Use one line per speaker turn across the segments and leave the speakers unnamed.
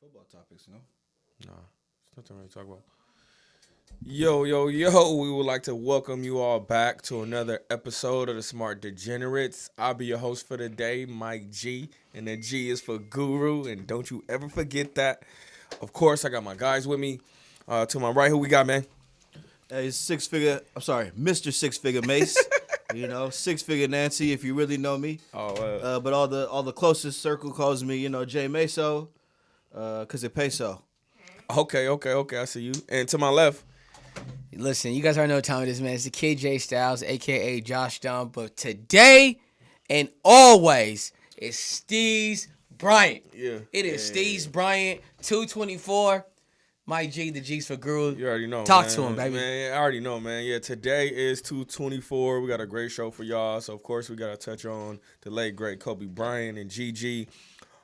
Football topics,
Nah, there's nothing really to talk about. Yo. We would like to welcome you all back to another episode of the Smart Degenerates. I'll be your host for the day, Mike G. And the G is for Guru. And don't you ever forget that. Of course, I got my guys with me. To my right, who we got, man?
Hey, Mr. Six Figure Mace. Six Figure Nancy, if you really know me. But all the closest circle calls me, J Meso, cause it pays so.
Okay. I see you. And to my left,
Listen, you guys already know what time it is, man. It's the KJ Styles, a.k.a. Josh Dunn. But today and always is Steve's Bryant.
Yeah.
It is Steve's Bryant, 224. Mike G, the G's for Guru.
you already know.
Talk
man.
to him, baby.
Man, I already know, man. Yeah, today is 224. We got a great show for y'all. So, of course, we got to touch on the late, great Kobe Bryant and GG.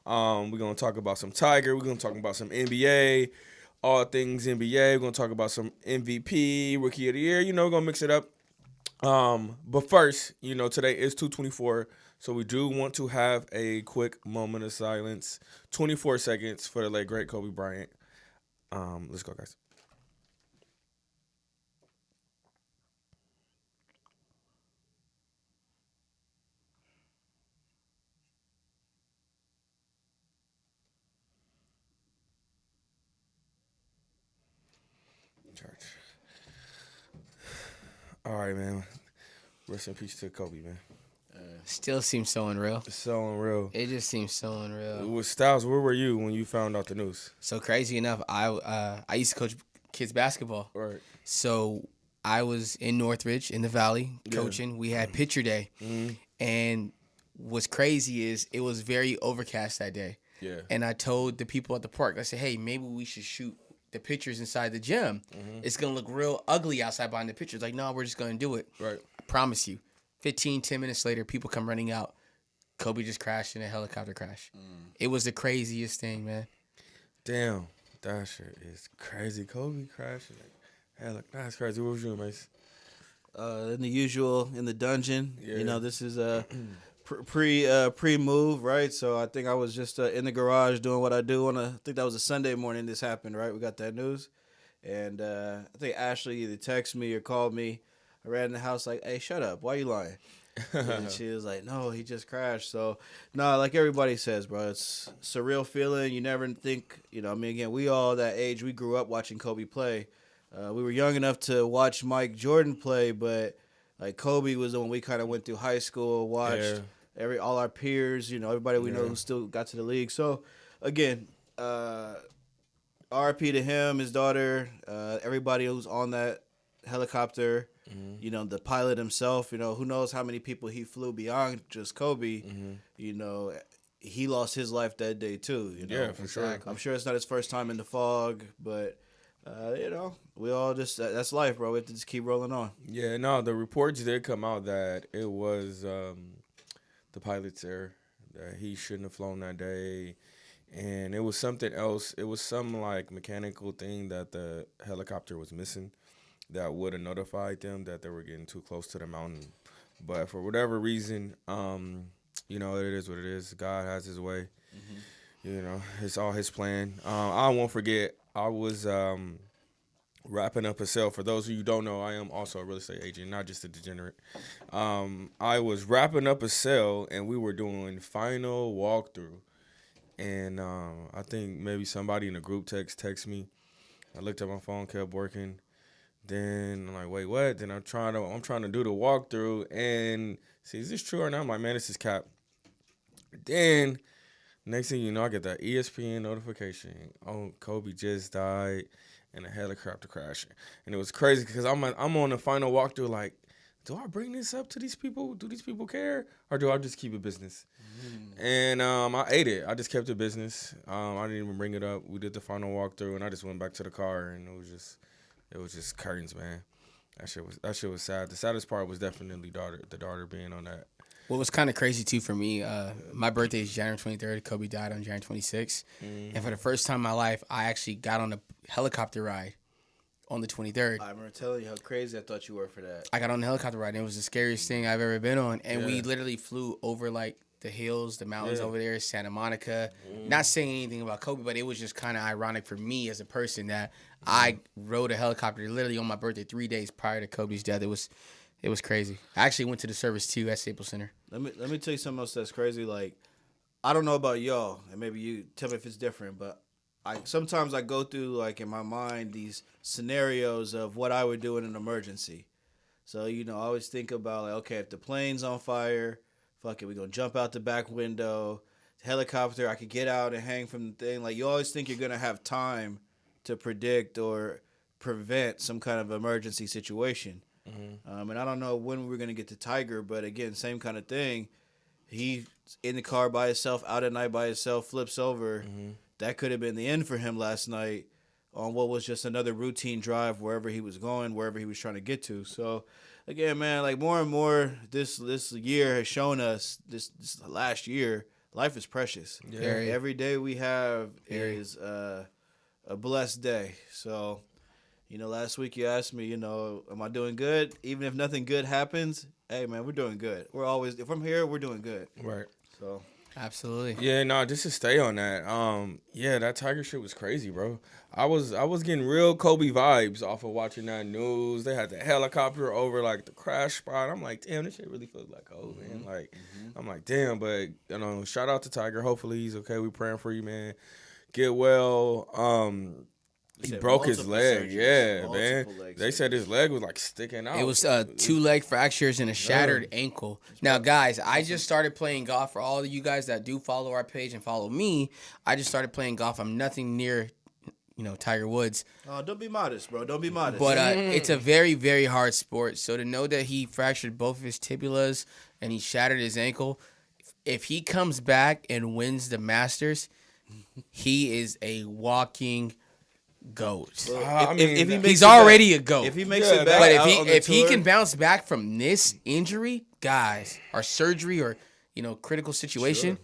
We're going to talk about some Tiger. We're going to talk about some NBA, all things NBA. We're going to talk about some MVP, Rookie of the Year. We're going to mix it up. But first, today is 224. So we do want to have a quick moment of silence, 24 seconds for the late, great Kobe Bryant. Let's go, guys. Church. All right, man. Rest in peace to Kobe, man.
Still seems so unreal.
It's so unreal.
It just seems so unreal.
With Styles, where were you when you found out the news?
So crazy enough, I used to coach kids basketball.
Right.
So I was in Northridge in the Valley coaching. We had picture day.
Mm-hmm.
And what's crazy is it was very overcast that day.
Yeah.
And I told the people at the park, I said, hey, maybe we should shoot the pictures inside the gym.
Mm-hmm.
It's going to look real ugly outside behind the pictures. Like, no, we're just going to do it.
Right.
I promise you. 10 minutes later, people come running out. Kobe just crashed in a helicopter crash. It was the craziest thing, man.
Damn. That shit is crazy. Kobe crashing. Hell, that's crazy. What was you, Mace?
In the usual, in the dungeon.
Yeah.
This is a pre-move, right? So I think I was just in the garage doing what I do I think that was a Sunday morning this happened, right? We got that news. And I think Ashley either texted me or called me. I ran in the house like, hey, shut up. Why you lying? And she was like, no, he just crashed. So, no, like everybody says, bro, it's a surreal feeling. You never think, again, we all that age, we grew up watching Kobe play. We were young enough to watch Mike Jordan play, but like Kobe was the one we kind of went through high school, watched all our peers, everybody we know who still got to the league. So, again, RIP to him, his daughter, everybody who's on that helicopter. Mm-hmm. The pilot himself, who knows how many people he flew beyond just Kobe. Mm-hmm. He lost his life that day too.
Yeah, for sure.
I'm sure it's not his first time in the fog, but we all just that's life, bro. We have to just keep rolling on.
Yeah, no, the reports did come out that it was the pilot's error, that he shouldn't have flown that day. And it was something else. It was some like mechanical thing that the helicopter was missing that would have notified them that they were getting too close to the mountain. But for whatever reason, it is what it is. God has his way. Mm-hmm. It's all his plan. I won't forget, I was wrapping up a sale. For those of you who don't know, I am also a real estate agent, not just a degenerate. I was wrapping up a sale, and we were doing final walkthrough. And I think maybe somebody in the group text me. I looked at my phone, kept working. Then I'm like, wait, what? Then I'm trying to do the walkthrough and see, is this true or not? I'm like, man, this is cap. Then next thing you know, I get that ESPN notification. Oh, Kobe just died in a helicopter crash. And it was crazy because I'm on the final walkthrough like, do I bring this up to these people? Do these people care? Or do I just keep it business? And I ate it. I just kept it business. I didn't even bring it up. We did the final walkthrough, and I just went back to the car, and it was just curtains, man. That shit was sad. The saddest part was definitely the daughter being on that.
What was kind of crazy, too, for me, my birthday is January 23rd. Kobe died on January 26th. Mm-hmm. And for the first time in my life, I actually got on a helicopter ride on the 23rd.
I remember telling you how crazy I thought you were for that.
I got on the helicopter ride, and it was the scariest thing I've ever been on. And we literally flew over, like, the hills, the mountains
Yeah.
over there, Santa Monica. Not saying anything about Kobe, but it was just kind of ironic for me as a person that I rode a helicopter literally on my birthday 3 days prior to Kobe's death. It was crazy. I actually went to the service too at Staples Center.
Let me tell you something else that's crazy. Like, I don't know about y'all, and maybe you tell me if it's different, but sometimes I go through, like, in my mind these scenarios of what I would do in an emergency. So, I always think about, like, okay, if the plane's on fire, fuck it, we're going to jump out the back window. Helicopter, I could get out and hang from the thing. Like, you always think you're going to have time to predict or prevent some kind of emergency situation. And I don't know when we're going to get to Tiger, but again, same kind of thing. He's in the car by himself, out at night by himself, flips over. That could have been the end for him last night on what was just another routine drive wherever he was going, wherever he was trying to get to. So, again, man, like, more and more this year has shown us, this last year, life is precious.
Yeah.
Every day we have is a blessed day. So, last week you asked me, am I doing good? Even if nothing good happens, hey, man, we're doing good. We're always, if I'm here, we're doing good.
Right.
So,
Absolutely.
Yeah, no, just to stay on that. That Tiger shit was crazy, bro. I was getting real Kobe vibes off of watching that news. They had the helicopter over like the crash spot. I'm like, damn, this shit really feels like Kobe, man. Like, I'm like, damn, but shout out to Tiger. Hopefully he's okay. We praying for you, man. Get well. He broke his leg. Yeah, man. They said his leg was like sticking out.
It was 2 leg fractures and a shattered ankle. Now, guys, I just started playing golf. For all of you guys that do follow our page and follow me, I just started playing golf. I'm nothing near, Tiger Woods.
Oh, don't be modest, bro. Don't be modest.
But it's a very, very hard sport. So to know that he fractured both of his tibulas and he shattered his ankle, if he comes back and wins the Masters, he is a walking GOAT. He's already a GOAT.
If he makes it back,
but
if
he can bounce back from this injury, guys, or surgery, or critical situation.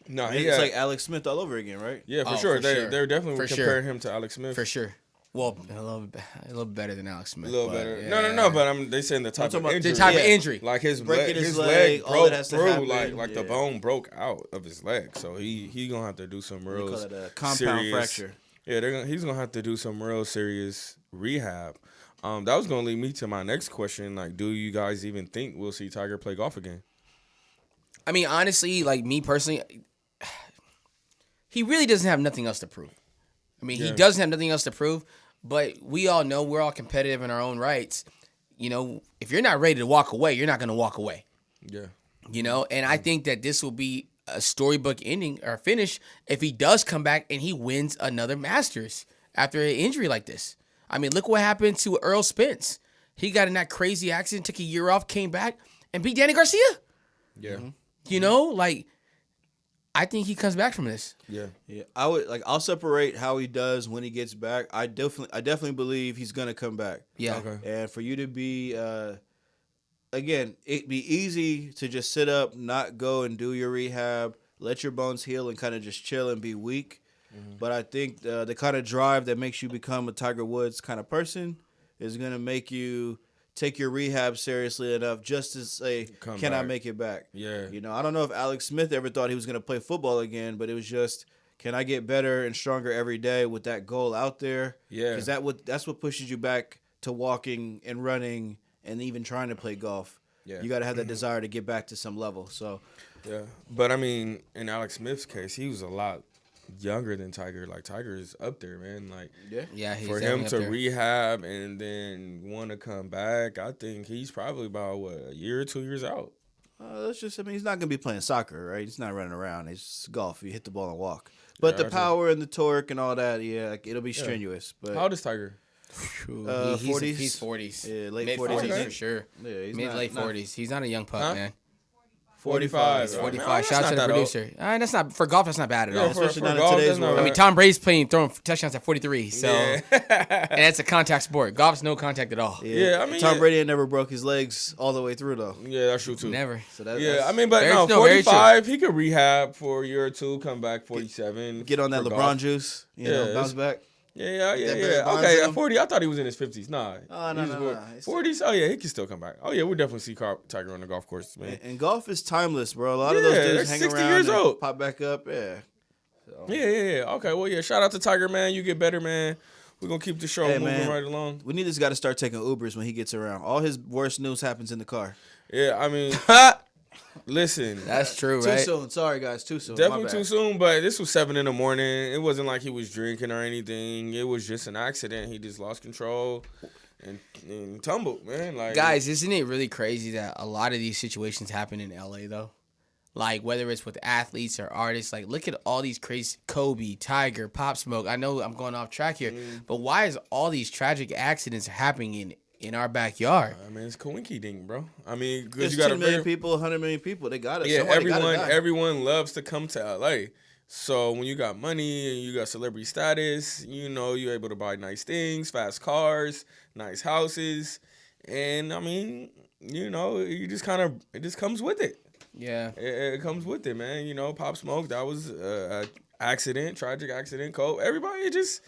No,
it's like Alex Smith all over again, right?
Yeah, for sure. They're definitely
For
comparing him to Alex Smith.
For sure. Well, a little better than Alex Smith.
A little better.
Yeah.
No. But they saying the type of injury.
The type of injury.
Like his
breaking
his leg
all that
broke
has to
through.
happen.
Like the bone broke out of his leg. So he gonna have to do some real
We call it a compound
serious
fracture.
Yeah, he's gonna have to do some real serious rehab. That was gonna lead me to my next question. Like, do you guys even think we'll see Tiger play golf again?
I mean, honestly, like me personally, he really doesn't have nothing else to prove. I mean, he doesn't have nothing else to prove, but we all know we're all competitive in our own rights. If you're not ready to walk away, you're not going to walk away.
Yeah.
And I think that this will be a storybook ending or finish if he does come back and he wins another Masters after an injury like this. I mean, look what happened to Earl Spence. He got in that crazy accident, took a year off, came back, and beat Danny Garcia.
Yeah.
I think he comes back from this.
Yeah.
Yeah, I'll separate how he does when he gets back. I definitely believe he's gonna come back.
Yeah.
Okay.
And for you to be, again, it'd be easy to just sit up, not go and do your rehab, let your bones heal, and kind of just chill and be weak. But I think the kind of drive that makes you become a Tiger Woods kind of person is gonna make you take your rehab seriously enough just to say, can I make it back?
Yeah.
I don't know if Alex Smith ever thought he was going to play football again, but it was just, can I get better and stronger every day with that goal out there?
Yeah.
Because that's what pushes you back to walking and running and even trying to play golf.
Yeah.
You got to have that desire to get back to some level. So,
Yeah. But I mean, in Alex Smith's case, he was a lot younger than Tiger. Like, Tiger is up there, man. Like,
Yeah, he's
for him
definitely
to
up there.
rehab and then want to come back, I think he's probably about a year or 2 years out.
he's not going to be playing soccer, right? He's not running around. It's golf. You hit the ball and walk. But the power and the torque and all that, it'll be strenuous. But
How old is Tiger?
40s?
He's 40s.
Yeah, late
Mid
40s.
40s for sure.
Yeah, he's
Late
not-
40s. He's not a young pup,
Huh?
man.
45.
45. Shout out to the producer. That's not for golf. That's not bad at all.
especially not in
golf,
today's
that's not
world.
I mean, Tom Brady's throwing touchdowns at 43. So,
Yeah.
and it's a contact sport. Golf's no contact at all.
Yeah, I mean,
Tom
yeah.
Brady ain't never broke his legs all the way through though.
Yeah, that's true too.
Never.
So that,
Yeah,
that's-
I mean, but
Very-
no,
no, very true.
45, he could rehab for a year or two, come back 47.
get on that
for
LeBron
golf.
juice,
Yeah,
bounce back.
Yeah.
Barry Bonds
Okay,
in
at
him?
40, I thought he was in his 50s. Nah.
Oh, no,
He's
no, no.
40s? Oh, yeah, he can still come back. Oh, yeah, we'll definitely see Tiger on the golf course, man.
And golf is timeless, bro. A lot of
Yeah,
those
they're
dudes hang
60
around
years
and
old.
pop back up. Yeah. So.
Yeah. Okay, well, yeah, shout out to Tiger, man. You get better, man. We're going to keep the show moving
man.
right along.
We need this guy to start taking Ubers when he gets around. All his worst news happens in the car.
Yeah, I mean, listen.
That's true,
Too
right?
soon. Sorry, guys. Too soon.
Definitely
My
too
bad.
soon, but this was 7 in the morning. It wasn't like he was drinking or anything. It was just an accident. He just lost control and tumbled, man. Like,
Guys, isn't it really crazy that a lot of these situations happen in LA though? Like whether it's with athletes or artists, like look at all these crazy Kobe, Tiger, Pop Smoke. I know I'm going off track here, but why is all these tragic accidents happening in our backyard?
I mean, it's Coinky Ding, bro. I mean, because
There's
you got
10 million people, 100 million people. They got it.
Yeah,
Somebody gotta die.
everyone loves to come to LA. So when you got money and you got celebrity status, you know you're able to buy nice things, fast cars, nice houses, and I mean, you know, it just comes with it.
Yeah.
It comes with it, man. You know, Pop Smoke, that was a accident, tragic accident. Cole, everybody, it's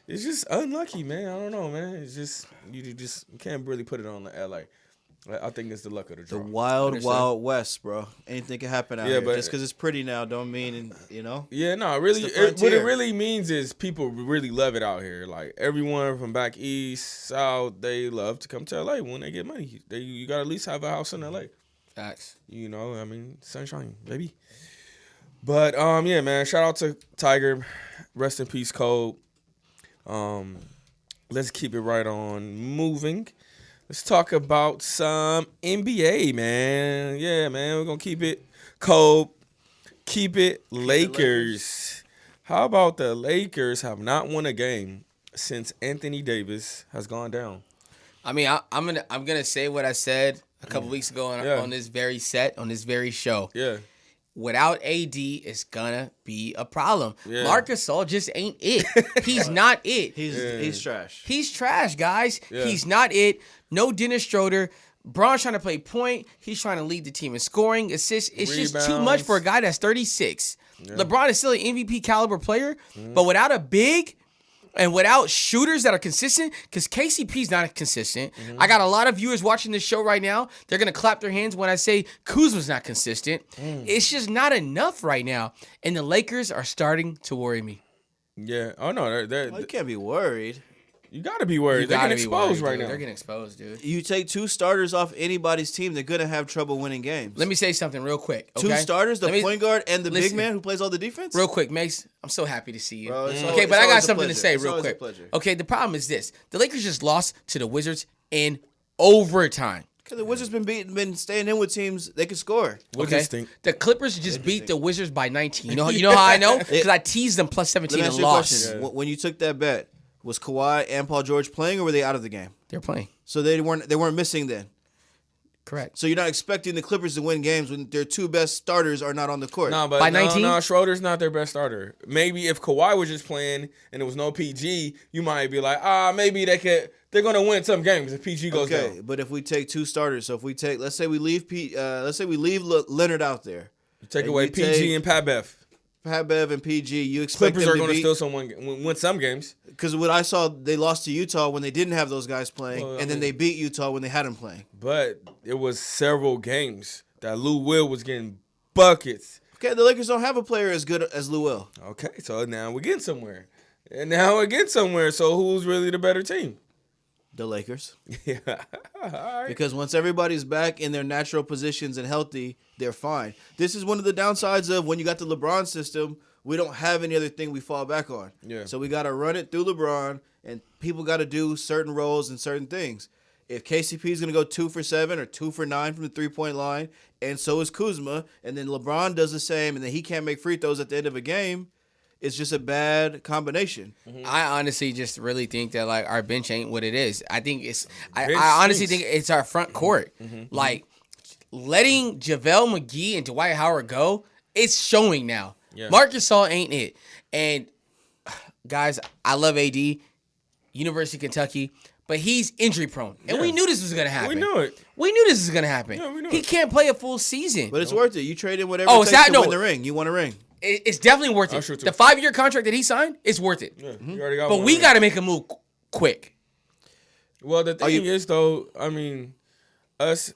just unlucky, man. I don't know, man. It's just you can't really put it on the LA. I think it's the luck of the
The
draw.
wild west, bro. Anything can happen out
Yeah,
here.
but-
Just because it's pretty now don't mean, you know.
Yeah, no, really,
It's the
what it
frontier.
really means is people really love it out here. Like everyone from back east, south, they love to come to LA when they get money. You got to at least have a house in LA.
Facts.
You know, I mean, sunshine, baby. But yeah, man. Shout out to Tiger. Rest in peace, Cole. Let's keep it right on moving. Let's talk about some NBA, man. Yeah, man. We're gonna keep it cold. Keep it Lakers. How about the Lakers have not won a game since Anthony Davis has gone down?
I mean, I'm gonna say what I said a couple weeks ago on this very set, on this very show.
Yeah.
Without AD, it's gonna be a problem.
Yeah.
Marc Gasol just ain't it. He's not it.
He's trash.
He's trash, guys.
Yeah.
He's not it. No Dennis Schroeder. Braun's trying to play point. He's trying to lead the team in scoring, assists. It's just too much
Rebounds.
for a guy that's 36. LeBron is still an MVP caliber player, but without a big and without shooters that are consistent, because KCP's not consistent. I got a lot of viewers watching this show right now. They're going to clap their hands when I say Kuzma's not consistent. It's just not enough right now. And the Lakers are starting to worry me.
Yeah. Oh no,
Well, you can't be worried.
you gotta be worried. They're getting exposed right now.
They're getting exposed, dude.
You take two starters off anybody's team, they're gonna have trouble winning games.
Let me say something real quick.
Two
Okay?
starters, the
Let me-
point guard and the big
listen.
man who plays all the defense.
Real quick, Mace, I'm so happy to see you.
Bro, it's
Okay,
always-
but I
it's
got
always a
something to
pleasure.
say
It's
real
always a
quick.
pleasure.
Okay, the problem is this. The Lakers just lost to the Wizards in overtime.
Because the Wizards been staying in with teams they can score.
Wizards
Okay,
stink.
the Clippers just beat the Wizards by 19. You know how I know? Because I teased them plus
Let
17
me
and
ask you a
lost.
question. When you took that bet, was Kawhi and Paul George playing, or were they out of the game?
They're playing.
So they weren't missing then.
Correct.
So you're not expecting the Clippers to win games when their two best starters are not on the court.
No, but
By 19?
no, Schroeder's not their best starter. Maybe if Kawhi was just playing and there was no PG, you might be like, maybe they're gonna win some games if PG goes
Okay,
down.
but if we take two starters, so if we take, let's say we leave Leonard out there,
You take
and
away
you
PG
take
and Pat Bev.
Pat Bev and PG, you expect
Clippers
them
are
to
gonna
beat,
still win some games.
because what I saw, they lost to Utah when they didn't have those guys playing,
Well, I
and then
mean-
they beat Utah when they had them playing.
But it was several games that Lou Will was getting buckets.
Okay, the Lakers don't have a player as good as Lou Will.
Okay, so now we're getting somewhere. So who's really the better team?
The Lakers.
Yeah. All right.
Because once everybody's back in their natural positions and healthy, they're fine. This is one of the downsides of when you got the LeBron system, we don't have any other thing we fall back on.
Yeah.
So we got to run it through LeBron, and people got to do certain roles and certain things. If KCP is going to go 2 for 7 or 2 for 9 from the three-point line, and so is Kuzma, and then LeBron does the same, and then he can't make free throws at the end of a game, it's just a bad combination.
I honestly just really think that like our bench ain't what it is. I think it's I
Bench
honestly
stinks.
think it's our front court. Like letting JaVale McGee and Dwight Howard go, it's showing now.
Yeah.
Marc Gasol ain't it. And guys, I love AD, University of Kentucky, but he's injury prone. And we knew this was gonna happen.
We knew it.
We knew this was gonna happen.
Yeah, we knew
he
it.
can't play a full season.
But it's worth it. You trade in whatever
Oh,
it
is
takes
that-
to
no.
win the ring. You want a ring.
It's definitely worth
That's true,
it.
too.
The 5-year contract that he signed is worth it.
Yeah, you already got
But
one
we
ring.
got to make a move quick.
Well, the thing is, though, I mean, us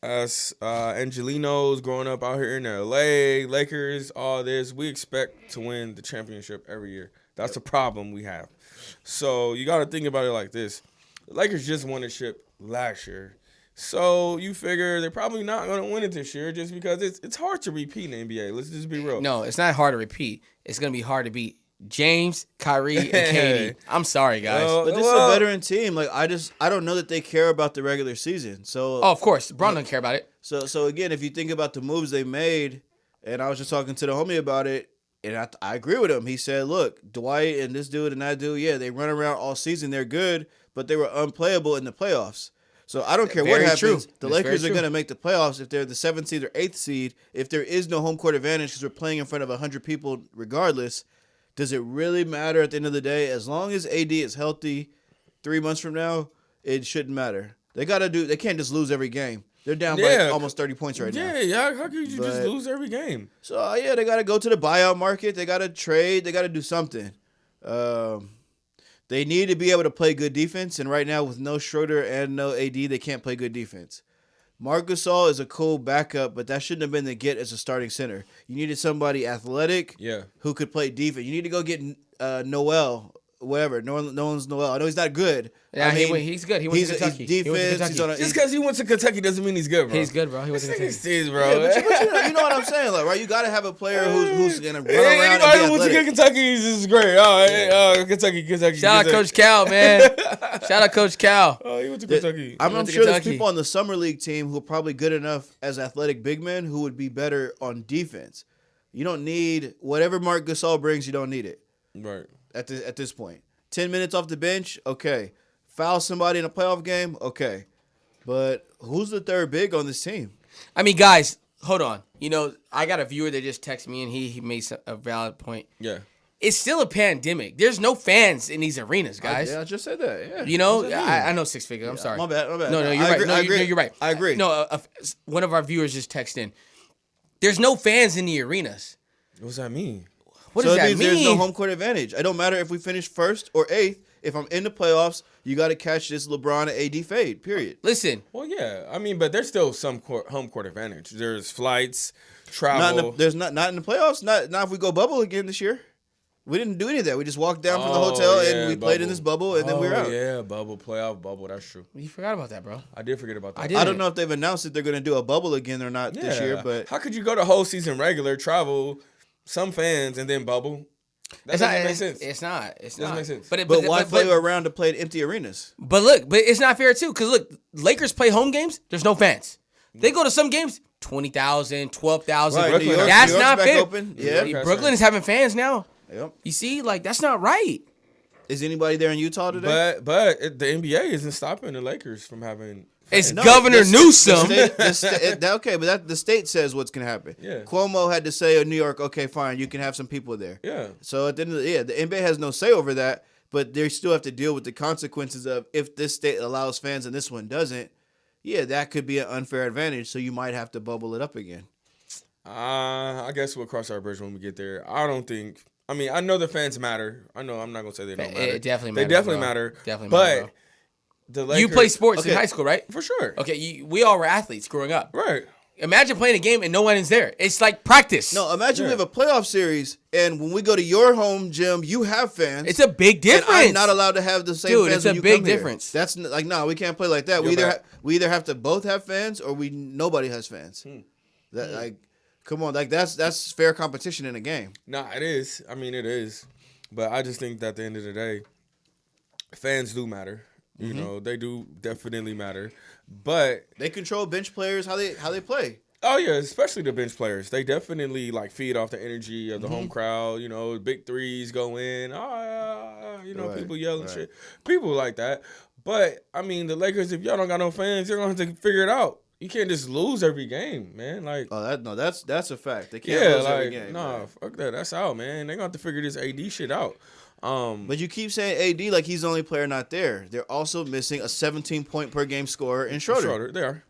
as Angelinos growing up out here in LA, Lakers, all this, we expect to win the championship every year. That's the problem we have. So you got to think about it like this. The Lakers just won the ship last year. So you figure they're probably not going to win it this year just because it's hard to repeat in the NBA. Let's just be real.
No, it's not hard to repeat. It's going to be hard to beat James, Kyrie, and KD. I'm sorry, guys.
But this is a veteran team. Like I don't know that they care about the regular season. So
Oh, of course. Bron doesn't care about it.
So again, if you think about the moves they made, and I was just talking to the homie about it, and I agree with him. He said, "Look, Dwight and this dude and that dude, yeah, they run around all season. They're good, but they were unplayable in the playoffs. So I don't care what
Very
happens.
true.
The
That's
Lakers
very
are
true.
going to make the playoffs if they're the 7th seed or 8th seed. If there is no home court advantage because we're playing in front of 100 people regardless, does it really matter at the end of the day? As long as AD is healthy 3 months from now, it shouldn't matter. They can't just lose every game. They're down by almost 30 points right now.
Yeah. How could you just lose every game?
So, they got to go to the buyout market. They got to trade. They got to do something. They need to be able to play good defense, and right now with no Schroeder and no AD, they can't play good defense. Marc Gasol is a cool backup, but that shouldn't have been the get as a starting center. You needed somebody athletic who could play defense. You need to go get Noel, whatever. No one's Noel. I know he's not good.
Yeah, he's good. He went to Kentucky.
He's defense.
Just because he went to Kentucky doesn't mean he's good, bro.
He's good, bro. He went to Kentucky.
He's bro.
Yeah, but you know what I'm saying, like, right? You got to have a player who's gonna run around
Anybody
and
who
be
went to
athletic.
Kentucky is great. Oh, Kentucky.
Shout out Coach Cal, man. Shout out Coach Cal.
Oh, he went to Kentucky.
I'm
went to
sure there's
Kentucky.
people on the summer league team who are probably good enough as athletic big men who would be better on defense. You don't need whatever Marc Gasol brings. You don't need it
Right.
at this point. 10 minutes off the bench, okay. Foul somebody in a playoff game, okay. But who's the third big on this team?
I mean, guys, hold on. I got a viewer that just texted me, and he made a valid point.
Yeah.
It's still a pandemic. There's no fans in these arenas, guys.
I just said that. Yeah.
I know six figures. I'm sorry.
My bad.
No, you're right. No, you're right.
I agree.
No, one of our viewers just texted in. There's no fans in the arenas.
What does that mean?
What
so
does
it
that
means
mean?
there's no home court advantage. It don't matter if we finish 1st or 8th. If I'm in the playoffs, you got to catch this LeBron and AD fade, period.
Listen.
Well, yeah. I mean, but there's still some home court advantage. There's flights, travel.
Not in the playoffs. Not if we go bubble again this year. We didn't do any of that. We just walked down from the hotel and we played in this bubble, and then we were out.
Yeah, bubble, playoff bubble. That's true.
You forgot about that, bro.
I did forget about that.
I don't know if they've announced that they're going to do a bubble again or not this year, but
how could you go to whole season regular, travel, some fans, and then bubble? That doesn't make sense.
It's not.
Doesn't make sense.
But why play around to play at empty arenas?
But it's not fair too. Because look, Lakers play home games. There's no fans. They go to some games 20,000, 12,000.
Right,
Brooklyn,
that's
New York's
not
back
fair.
open. Yeah.
Brooklyn is having fans now.
Yep.
You see, that's not right.
Is anybody there in Utah today?
But the NBA isn't stopping the Lakers from having.
It's
No,
Governor Newsom.
Okay, but the state says what's going to happen.
Yeah.
Cuomo had to say in New York, okay, fine, you can have some people there.
Yeah.
So at the end of the NBA has no say over that, but they still have to deal with the consequences of if this state allows fans and this one doesn't. Yeah, that could be an unfair advantage. So you might have to bubble it up again.
I guess we'll cross our bridge when we get there. I don't think. I mean, I know the fans matter. I know I'm not gonna say they don't matter.
It definitely
They
matters,
definitely
bro.
matter.
Definitely
but
matter, bro.
the Lakers,
You play sports
Okay.
in high school, right?
for sure.
Okay, we all were athletes growing up.
Right.
Imagine playing a game and no one is there. It's like practice.
No, imagine we have a playoff series, and when we go to your home gym, you have fans.
It's a big difference.
And I'm not allowed to have the same
Dude,
fans
it's a
when you
big
come here.
difference.
That's like, no, we can't play like that. We either have to both have fans or nobody has fans. Like, come on, like that's fair competition in a game.
Nah, it is. I mean, it is. But I just think that at the end of the day, fans do matter. You know, they do definitely matter. But
They control bench players how they play.
oh yeah, especially the bench players. They definitely feed off the energy of the home crowd. You know, big threes go in.
Right,
people yelling
right.
shit. People like that. But I mean, the Lakers, if y'all don't got no fans, you're gonna have to figure it out. You can't just lose every game, man. Like,
That's a fact. They can't
yeah,
lose every
like,
game.
nah,
man.
fuck that. That's out, man. They gonna have to figure this AD shit out.
But you keep saying AD like he's the only player not there. They're also missing a 17-point per game scorer in Schroeder.
They are.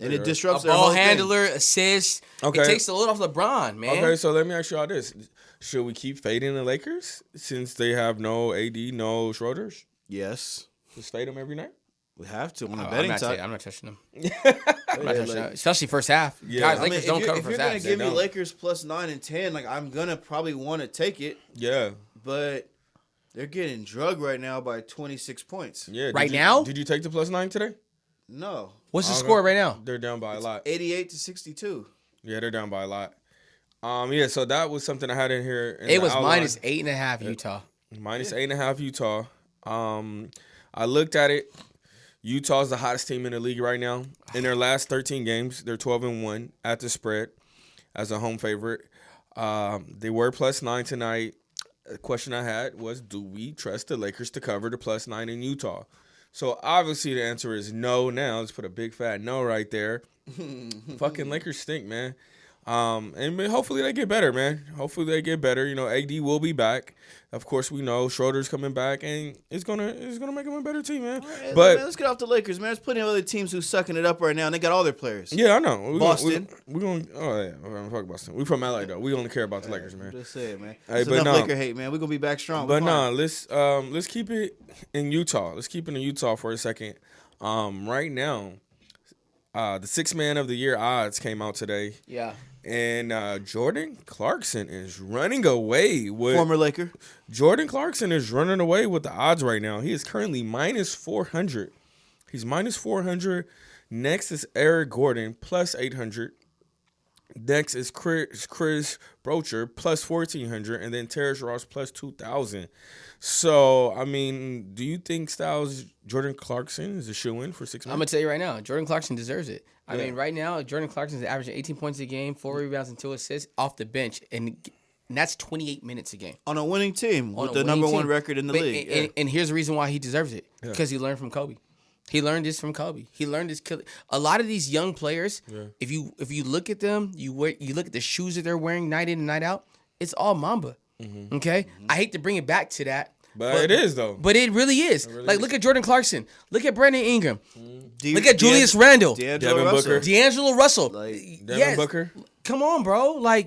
And it
A
disrupts their
ball
whole
handler, assist.
Okay.
It takes the load off LeBron, man.
Okay, so let me ask you all this: should we keep fading the Lakers since they have no AD, no Schroeders?
thing. Yes.
Just fade them every night.
We have to on the
I'm
betting
not,
side.
I'm not touching them.
Yeah,
I'm not touching them.
like-
Especially first half.
Yeah.
Guys,
I
Lakers
if
don't
you're,
cover
if
first
you're gonna
half.
give me
don't.
Lakers plus 9 and 10, like I'm gonna probably want to take it,
Yeah,
but they're getting drugged right now by 26 points.
yeah. Did
Right
you-
now?
Did you take the +9 today?
No,
What's the
Okay.
score right now?
They're down by a lot.
88-62.
Yeah, they're down by a lot. Yeah. So that was something I had in here. In
It
the
was
outline.
minus 8.5 Utah.
Minus 8.5 Utah. I looked at it. Utah's the hottest team in the league right now. In their last 13 games, they're 12-1 at the spread as a home favorite. They were +9 tonight. The question I had was, do we trust the Lakers to cover the +9 in Utah? So obviously the answer is no. Now let's put a big fat no right there. Fucking Lakers stink, man. And hopefully they get better, man. Hopefully they get better. You know, AD will be back. Of course, we know Schroeder's coming back, and it's gonna make them a better team, man.
Hey,
But
man, let's get off the Lakers, man. There's plenty of other teams who's sucking it up right now, and they got all their players.
yeah, I know.
Boston.
We're gonna. Oh yeah, we're gonna talk Boston. We from LA though. We only care about the Lakers, man.
Just say it, man.
Hey,
It's
but
enough
no.
Laker hate, man. We're gonna be back strong.
But
We're
no,
fine.
let's keep it in Utah. Let's keep it in Utah for a second. Right now, the 6th man of the year odds came out today.
Yeah.
And Jordan Clarkson is running away with
Former Laker.
Jordan Clarkson is running away with the odds right now. He is currently minus 400. He's minus 400. Next is Eric Gordon plus 800. Next is Chris Brocher plus 1,400, and then Terrence Ross plus 2,000. So, I mean, do you think Jordan Clarkson is a shoe-in for 6
I'm
months?
going to tell you right now, Jordan Clarkson deserves it. I
Yeah.
mean, right now, Jordan Clarkson is averaging 18 points a game, 4 rebounds, and 2 assists off the bench. And that's 28 minutes a game.
On a winning team
On
with
a
the
winning
number one
team.
record in the
But-
league.
And here's the reason why he deserves it. Because he learned from Kobe. He learned this from Kobe. He learned this. A lot of these young players, if you look at them, you look at the shoes that they're wearing night in and night out, it's all Mamba. Okay? I hate to bring it back to that.
But it is, though.
But it really is. Look at Jordan Clarkson. Look at Brandon Ingram.
yeah.
Look at Julius Randle.
Devin Booker.
D'Angelo Russell.
Like,
Devin Booker.
Come on, bro. Like,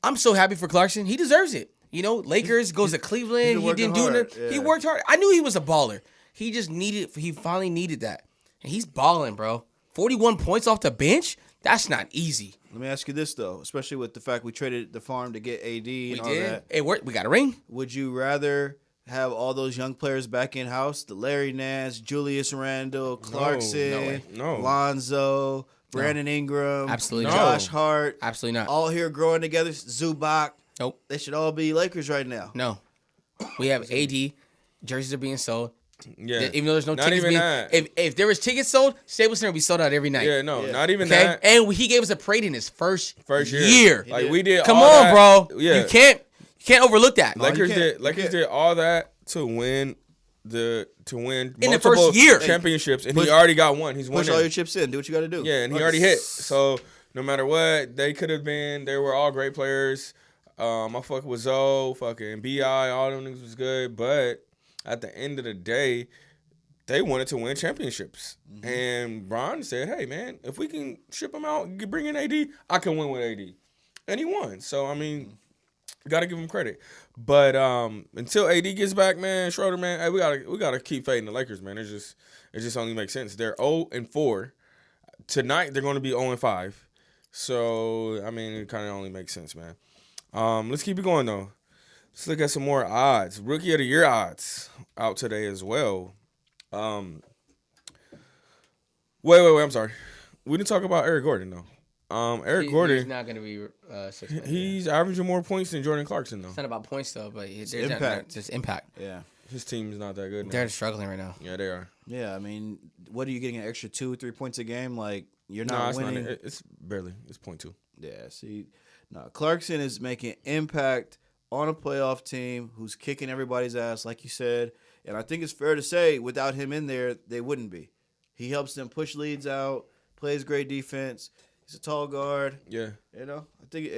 I'm so happy for Clarkson. He deserves it. Lakers goes to Cleveland. He
working
didn't do
hard,
it.
yeah.
He worked hard. I knew he was a baller. He just he finally needed that. And he's balling, bro. 41 points off the bench? That's not easy.
Let me ask you this, though, especially with the fact we traded the farm to get AD and
We
all
did.
that.
It worked. We got a ring.
Would you rather have all those young players back in-house, the Larry Nance, Julius Randle, Clarkson,
no way.
No.
Lonzo, Brandon Ingram,
Absolutely
not.
Josh Hart,
Absolutely not.
all here growing together, Zubac?
Nope.
They should all be Lakers right now.
No. We have AD. Jerseys are being sold.
Yeah.
Even though there's no
Not
tickets
even
being,
that.
if there was tickets sold, Staples Center would be sold out every night.
Yeah, no,
Yeah.
not even
Okay,
that.
and he gave us a parade in his first
year. Like,
did.
we did
Come
all
on,
that.
bro.
Yeah.
You can't overlook that.
Lakers
you can't.
Lakers
You can't.
did all that to win
In the
multiple
first year.
championships, and
Push-
he already got one. He's
Push
winning.
all your chips in. Do what you got to do.
Yeah, and he already hit. So no matter what, they could have been. They were all great players. I fuck with Zoe, fucking Bi, all them niggas was good. But at the end of the day, they wanted to win championships. And Bron said, "Hey man, if we can ship him out, bring in AD, I can win with AD." And he won. So I mean, gotta give him credit. But until AD gets back, man, Schroeder, man, hey, we gotta keep fading the Lakers, man. It just only makes sense. They're 0-4. Tonight they're going to be 0-5. So I mean, it kind of only makes sense, man. Let's keep it going though. Let's look at some more odds. Rookie of the Year odds out today as well. Wait. I'm sorry. We didn't talk about Eric Gordon though. Eric
He's
Gordon,
not going to be 6 months.
he's averaging more points than Jordan Clarkson though.
It's not about points though, but it's
impact.
Just impact.
Yeah.
His team's not that good now.
They're struggling right now.
Yeah, they are.
Yeah, I mean, what are you getting an extra 2-3 points a game? Like, you're
No,
not
it's
winning.
not. It's barely. It's 0.2.
Yeah, see, no, Clarkson is making impact on a playoff team who's kicking everybody's ass, like you said. And I think it's fair to say, without him in there, they wouldn't be. He helps them push leads out, plays great defense. He's a tall guard.
Yeah.
I think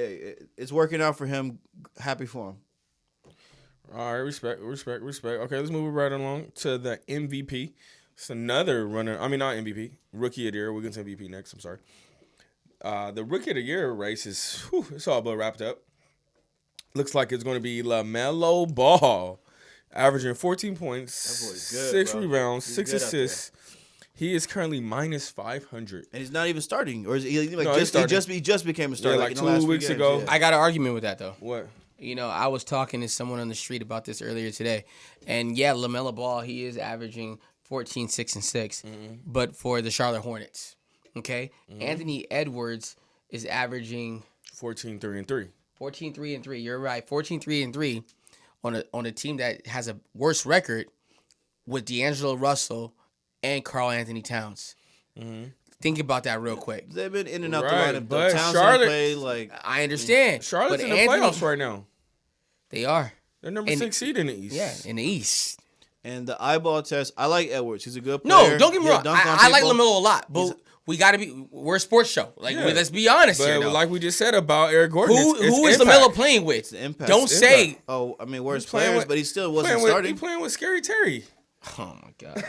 it's working out for him. Happy for him.
All right, respect. Okay, let's move it right along to the MVP. It's another runner. I mean, not MVP. Rookie of the year. We'll get to MVP next. I'm sorry. The Rookie of the Year race is it's all but wrapped up. Looks like it's going to be LaMelo Ball, averaging 14 points,
That boy's good,
6
bro.
rebounds,
He's
6
good out there.
assists. He is currently minus 500.
And he's not even starting, or is he like
No, he's starting.
he just became a starter
Yeah,
like
like
in the last
2
few
weeks
games,
ago.
yeah.
I got an argument with that, though.
What?
You know, I was talking to someone on the street about this earlier today. And, yeah, LaMelo Ball, he is averaging 14, 6, and 6. But for the Charlotte Hornets, okay? Anthony Edwards is averaging
14, 3, and 3.
14, 3, and 3. You're right. 14, 3, and 3 on a team that has a worse record with D'Angelo Russell and Karl Anthony Towns. Think about that real quick.
They've been in and out
Right,
the lineup.
but
Towns
Charlotte-
play like
I understand.
Charlotte's
but
in the playoffs right now.
They are.
They're number
And-
6 seed in the East.
Yeah, in the East.
and the eyeball test. I like Edwards. He's a good
No,
player.
don't get me
He'll
wrong.
dunk on
I like
people.
LaMelo a lot, but we got to be. We're a sports show. Like,
Yeah.
let's be honest
But
here. Though.
like we just said about Eric Gordon,
Who
it's
is
impact.
LaMelo playing with?
The impact.
Don't
It's
say.
impact.
Oh, I mean, worse
playing
players,
with-
but he still wasn't
He
starting.
playing with Scary Terry.
Oh my God.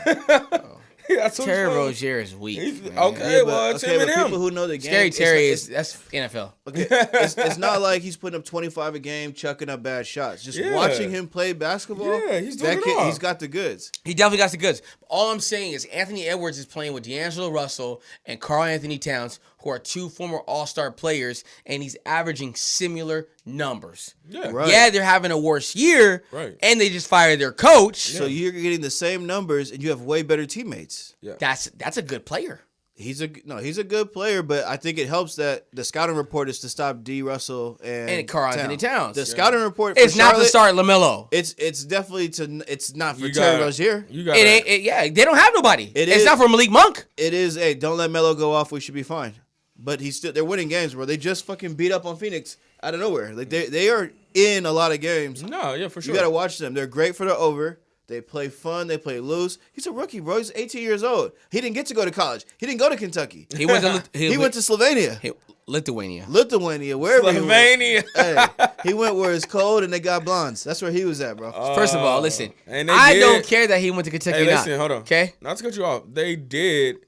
That's what
Terry
he's playing.
Rozier is weak. man.
Okay, well, it's him and him.
people who know the game,
Scary Terry
it's,
that's NFL.
it's not like he's putting up 25 a game, chucking up bad shots. Just
Yeah.
watching him play basketball.
Yeah, he's doing it all.
He's got the goods.
He definitely got the goods. All I'm saying is Anthony Edwards is playing with D'Angelo Russell and Karl Anthony Towns, who are 2 former All-Star players, and he's averaging similar numbers.
Yeah.
Right.
Yeah, they're having a worse year,
Right.
and they just fired their coach.
So you're getting the same numbers, and you have way better teammates.
That's a good player.
He's a good player, but I think it helps that the scouting report is to stop D. Russell and
Karl Anthony Towns.
The scouting report
It's
for
not to
Charlotte,
start LaMelo.
It's definitely it's not for
You
Terry
got-
Rozier.
You got
It ain't. Yeah, they don't have nobody.
It
It's
is-
not for Malik Monk.
It is. Hey, don't let Melo go off. We should be fine. But they're winning games, bro. They just fucking beat up on Phoenix out of nowhere. Like they are in a lot of games.
No, yeah, for sure.
You got to watch them. They're great for the over. They play fun. They play loose. He's a rookie, bro. He's 18 years old. He didn't get to go to college. He didn't go to Kentucky.
He went to
He went to Slovenia,
Lithuania.
Lithuania, wherever he went.
Slovenia.
Hey, he went where it's cold and they got blondes. That's where he was at, bro.
First of all, listen.
and they
I
did-
don't care that he went to Kentucky.
Hey,
or
listen,
not,
hold on.
Okay.
Not to cut you off. They did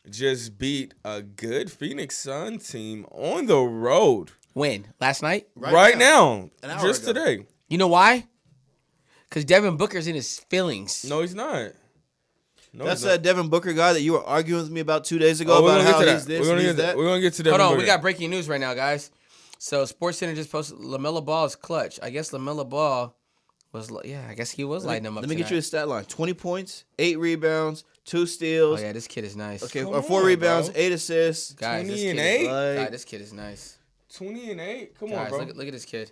just beat a good Phoenix Sun team on the road
When? Last night?
right now.
An hour
Just
ago.
today.
You know why? Because Devin Booker's in his feelings.
No, he's not. No,
That's
he's not.
that Devin Booker guy that you were arguing with me about 2 days ago
Oh, we're
about
gonna get
how
to
he's
that.
this
We're
and
gonna
he's
get
that.
We're gonna get to Devin
Hold on,
Booker.
we got breaking news right now, guys. So SportsCenter just posted LaMelo Ball is clutch. I guess LaMelo Ball was, I guess he was lighting them up.
Let me get you
tonight.
a stat line: 20 points, 8 rebounds, 2 steals.
Oh yeah, this kid is nice.
Okay,
Come
or 4
on,
rebounds,
bro.
8 assists.
guys, this
20 and
kid
8?
Is,
Like-
God, this kid is nice.
20 and 8. Come
Guys,
on, bro.
look at this kid.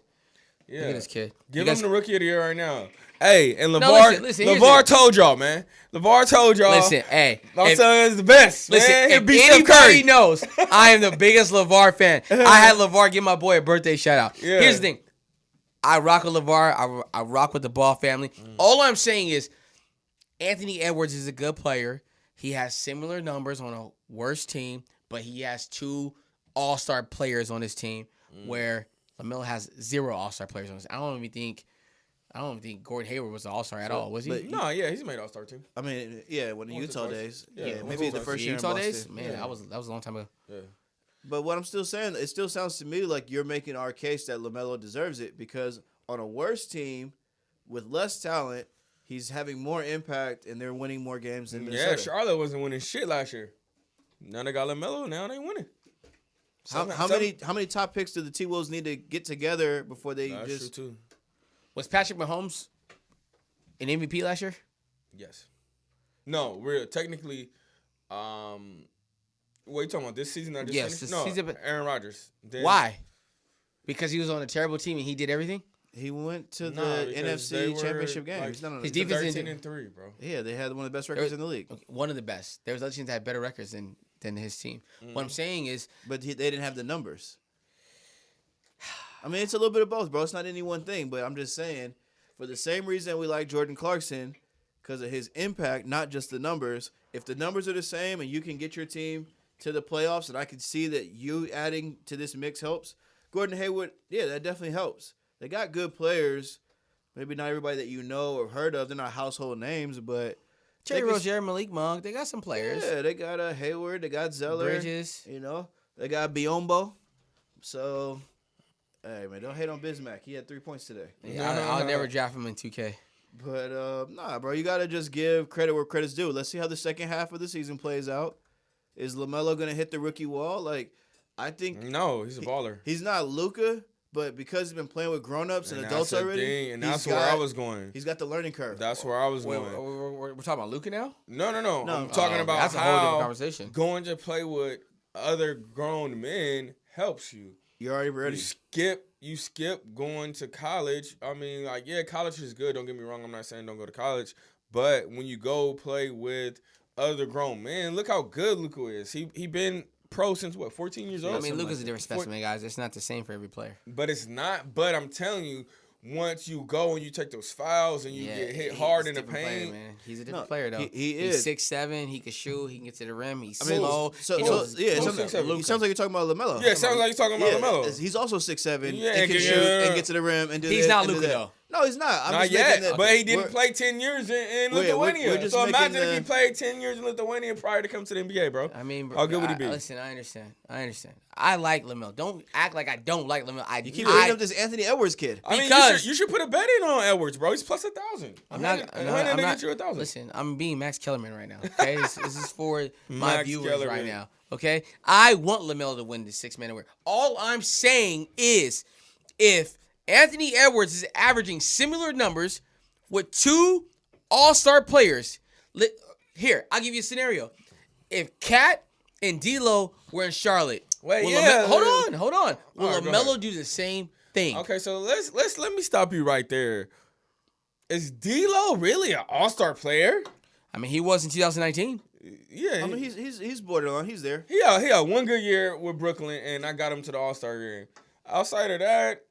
Yeah.
Look at this kid.
Give
You guys-
him the rookie of the year right now. Hey, and LeVar,
No, listen, here's
LeVar
it.
told y'all, man. LeVar told y'all.
Listen, hey.
my
if-
son is the best.
Listen,
man. He
if
beat Steph
anybody
Curry.
knows, I am the biggest LeVar fan. I had LeVar give my boy a birthday shout out.
Yeah.
Here's the thing. I rock with LeVar. I rock with the Ball family. All I'm saying is Anthony Edwards is a good player. He has similar numbers on a worse team, but he has 2 all-star players on his team where LaMelo has 0 all-star players on his team. I don't even think Gordon Hayward was an all-star at all, was he?
but-
No, yeah, he's made All-Star team.
I mean, yeah, when the
Once or
Utah
twice.
days.
Yeah,
Yeah,
once
maybe
or
the
twice.
first year in
Utah
Boston.
days? Man,
Yeah.
that was a long time ago.
Yeah.
But what I'm still saying, it still sounds to me like you're making our case that LaMelo deserves it because on a worse team with less talent, he's having more impact and they're winning more games than
Yeah,
Minnesota.
Charlotte wasn't winning shit last year. Now they got LaMelo. Now they winning.
How many top picks do the T-Wolves need to get together before they
That's
just
true too.
Was Patrick Mahomes an MVP last year?
Yes. No, we're technically. What are you talking about? This season? Or this
Yes,
finished?
this
No,
season, but-
Aaron Rodgers. Then-
Why? Because he was on a terrible team and he did everything?
he went to
Nah,
the
because they
NFC
were,
championship game.
like,
He's not on
his
the-
defense
13
didn't-
and 3, bro.
Yeah, they had one of the best records in the league.
Okay, one of the best. There was other teams that had better records than his team. What I'm saying is,
But they didn't have the numbers. I mean, it's a little bit of both, bro. It's not any one thing, but I'm just saying, for the same reason we like Jordan Clarkson, because of his impact, not just the numbers. If the numbers are the same and you can get your team to the playoffs, and I can see that you adding to this mix helps. Gordon Hayward, yeah, that definitely helps. They got good players Maybe not everybody that you know or heard of. They're not household names, but
Terry
they can-
Rozier, Malik Monk, they got some players.
Yeah, they got Hayward, they got Zeller,
Bridges.
you know, they got Biombo. So, hey man, don't hate on Bismack. He had 3 points today.
Yeah, I'll never draft him in 2K.
But nah, bro, you gotta just give credit where credit's due. Let's see how the second half of the season plays out. Is LaMelo gonna hit the rookie wall? Like, I think
No, he's a baller.
he's not Luka, but because he's been playing with grown-ups and adults
that's the
already,
thing, and
he's
that's where I was going.
He's got the learning curve.
That's where I was
Wait,
going.
we're talking about Luka now?
No.
No,
I'm talking about
that's a whole different
how
conversation.
going to play with other grown men helps you.
You're already ready.
You skip going to college. I mean, like, yeah, college is good. Don't get me wrong. I'm not saying don't go to college. But when you go play with other grown men, look how good Luka is. He been pro since, what, 14 years old?
I mean, Luka's
like
a different specimen, guys. It's not the same for every player.
But it's not. But I'm telling you, once you go and you take those fouls and you get hit hard in the
different player,
paint.
man. He's a different player, though.
He's
He's 6'7". He can shoot. He can get to the rim. He's
I mean,
slow.
so
He knows-
yeah, it
Who's
sounds,
6'7"?
it sounds like you're talking about LaMelo.
Yeah, it sounds like you're talking about LaMelo.
He's also 6'7",
Yeah,
and can
yeah.
shoot and get to the rim and do
He's
this
not
and do
Luka,
that.
though.
No, he's not. I'm
Not
just
yet,
making that,
but he didn't
we're-
play 10 years in
We're
Lithuania.
just
So
making
imagine if
the-
he played 10 years in Lithuania prior to coming to the NBA, bro.
I mean, bro,
How good would he be?
Listen, I understand. I like LaMelo. Don't act like I don't like LaMelo.
You keep bringing up this Anthony Edwards kid.
I mean,
because-
you should put a bet in on Edwards, bro. He's plus 1,000.
I'm not.
I'm
I'm
to
not.
get you 1,000.
Listen, I'm being Max Kellerman right now. Okay, this is for my
Max
viewers
Kellerman.
right now. Okay, I want LaMelo to win the 6-man award. All I'm saying is, if Anthony Edwards is averaging similar numbers with 2 All-Star players, here I'll give you a scenario. If Cat and D'Lo were in Charlotte,
Wait,
will
yeah.
hold on. Will
All right, go
LaMelo
ahead.
do the same thing?
Okay, so let me stop you right there. Is D'Lo really an All-Star player?
I mean, he was in 2019.
Yeah,
I mean, he's borderline. He's there.
he had one good year with Brooklyn, and I got him to the All-Star game. Outside of that,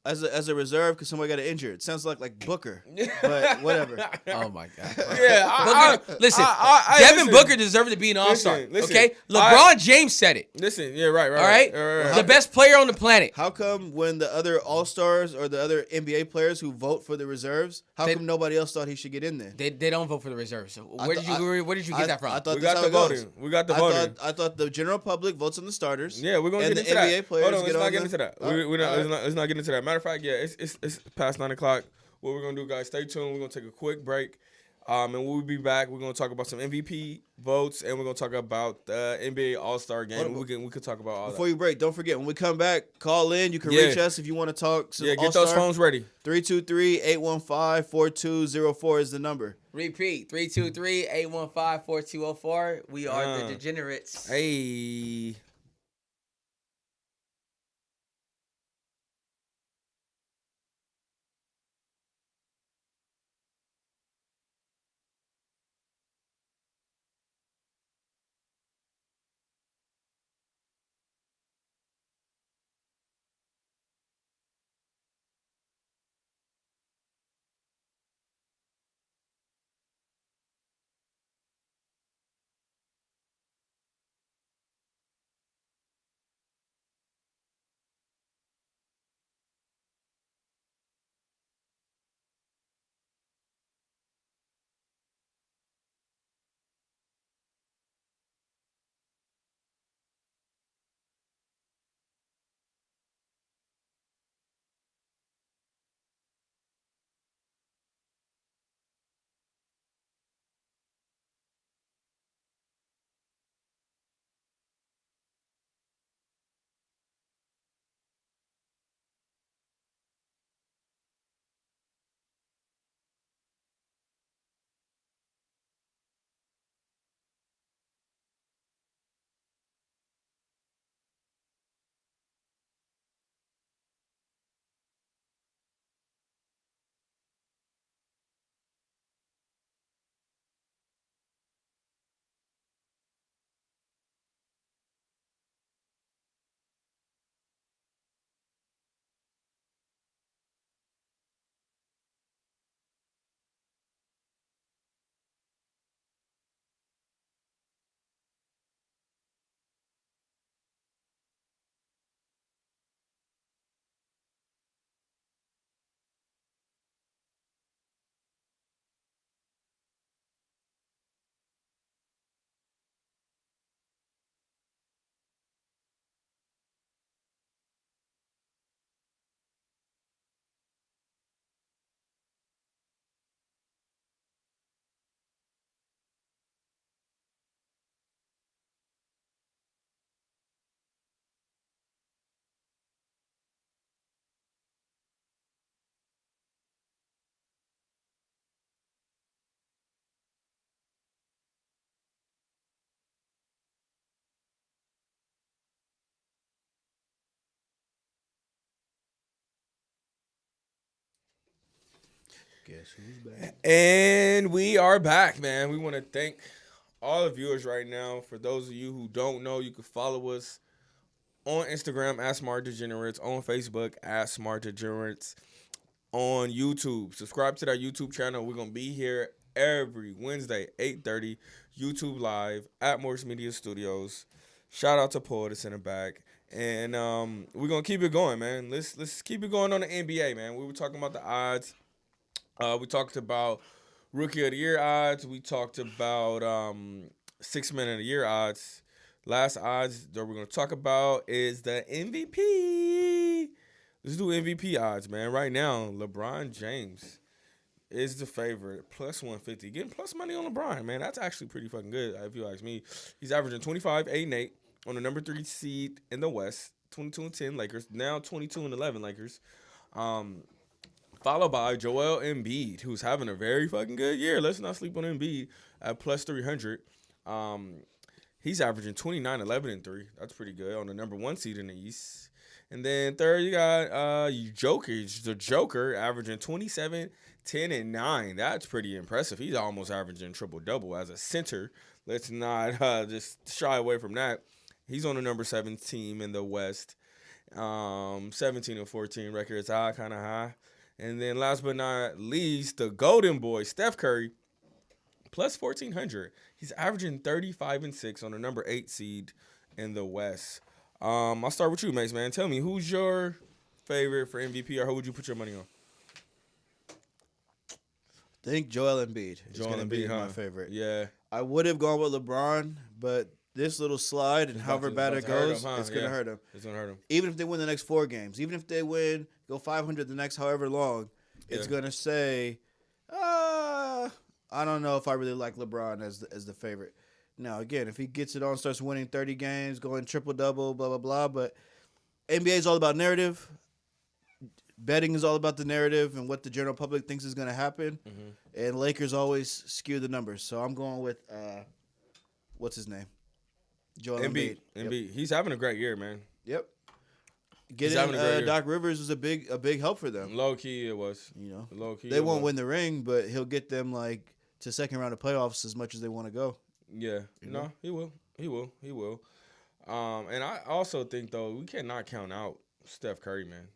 As a reserve because somebody got injured. Sounds like Booker, but whatever.
Oh my God.
yeah,
Listen,
I-
Devin
listen.
Booker deserved to be an All-Star.
Listen,
okay, LeBron James said it.
Listen, yeah, right.
All right,
right.
the best player on the planet.
How come when the other All-Stars or the other NBA players who vote for the reserves, how
They-
come nobody else thought he should get in there?
They don't vote for the reserves. So where did you
I-
get that from?
I thought
We
that's
got
how
the
it goes.
voting. We got the voting.
I thought the general public votes on the starters.
Yeah, we're gonna
and
get
the
into
NBA
that.
players
Hold on,
get
let's not
on
get
the-
into that.
All right,
We're not,
all right.
let's not get into that. Matter of fact, yeah, it's past 9 o'clock. What we're gonna do, guys? Stay tuned. We're gonna take a quick break, and we'll be back. We're gonna talk about some MVP votes, and we're gonna talk about the NBA All-Star game.
What-
We can talk about all
Before
that.
you break, don't forget, when we come back, call in. You can
Yeah.
reach us if you want to talk. Some
Yeah, get
All-Star.
those phones ready.
323-815-4204 is the number.
Repeat 323-815-4204. We are the Degenerates.
Hey.
Guess who's back?
And we are back, man. We want to thank all the viewers right now. For those of you who don't know, you can follow us on Instagram at Smart Degenerates, on Facebook at Smart Degenerates, on YouTube. Subscribe to that YouTube channel. We're going to be here every Wednesday, 8:30, YouTube Live at Morris Media Studios. Shout out to Paul that's in the back. And we're going to keep it going, man. Let's keep it going on the NBA, man. We were talking about the odds. We talked about Rookie of the Year odds. We talked about 6 Man of the Year odds. Last odds that we're going to talk about is the MVP. Let's do MVP odds, man. Right now, LeBron James is the favorite, plus 150. Getting plus money on LeBron, man. That's actually pretty fucking good, if you ask me. He's averaging 25, 8, and 8 on the number 3 seed in the West. 22 and 10 Lakers. Now 22 and 11 Lakers. Followed by Joel Embiid, who's having a very fucking good year. Let's not sleep on Embiid at plus 300. He's averaging 29, 11, and 3. That's pretty good on the number 1 seed in the East. And then third, you got Jokic, the Joker, averaging 27, 10, and 9. That's pretty impressive. He's almost averaging triple-double as a center. Let's not just shy away from that. He's on the number 7 team in the West. 17 and 14 record is high, kind of high. And then last but not least, the golden boy, Steph Curry, plus 1,400. He's averaging 35 and 6 on the number 8 seed in the West. I'll start with you, Mace, man. Tell me, who's your favorite for MVP, or who would you put your money on?
I think Joel Embiid is
Joel
going to be
Embiid, huh?
my favorite.
Yeah.
I would have gone with LeBron, but this little slide and
It's
however
about
bad
to
it
hurt
goes,
him, huh?
it's going to
Yeah.
hurt him.
It's going to hurt him.
Even if they win the next 4 games, even if they go 500 the next however long, it's
Yeah.
going to say, I don't know if I really like LeBron as the favorite. Now, again, if he gets it on, starts winning 30 games, going triple-double, blah, blah, blah, but NBA is all about narrative. Betting is all about the narrative and what the general public thinks is going to happen.
Mm-hmm.
And Lakers always skew the numbers. So I'm going with, what's his name? Joel Embiid.
Embiid. He's having a great year, man.
Yep.
He's having a great year.
Doc Rivers was a big help for them.
Low key, it was.
You know,
Low key.
they
it
won't
was.
win the ring, but he'll get them like to second round of playoffs as much as they want to go.
Yeah.
You
No,
know?
he will. He will. He will. And I also think, though, we cannot count out Steph Curry, man.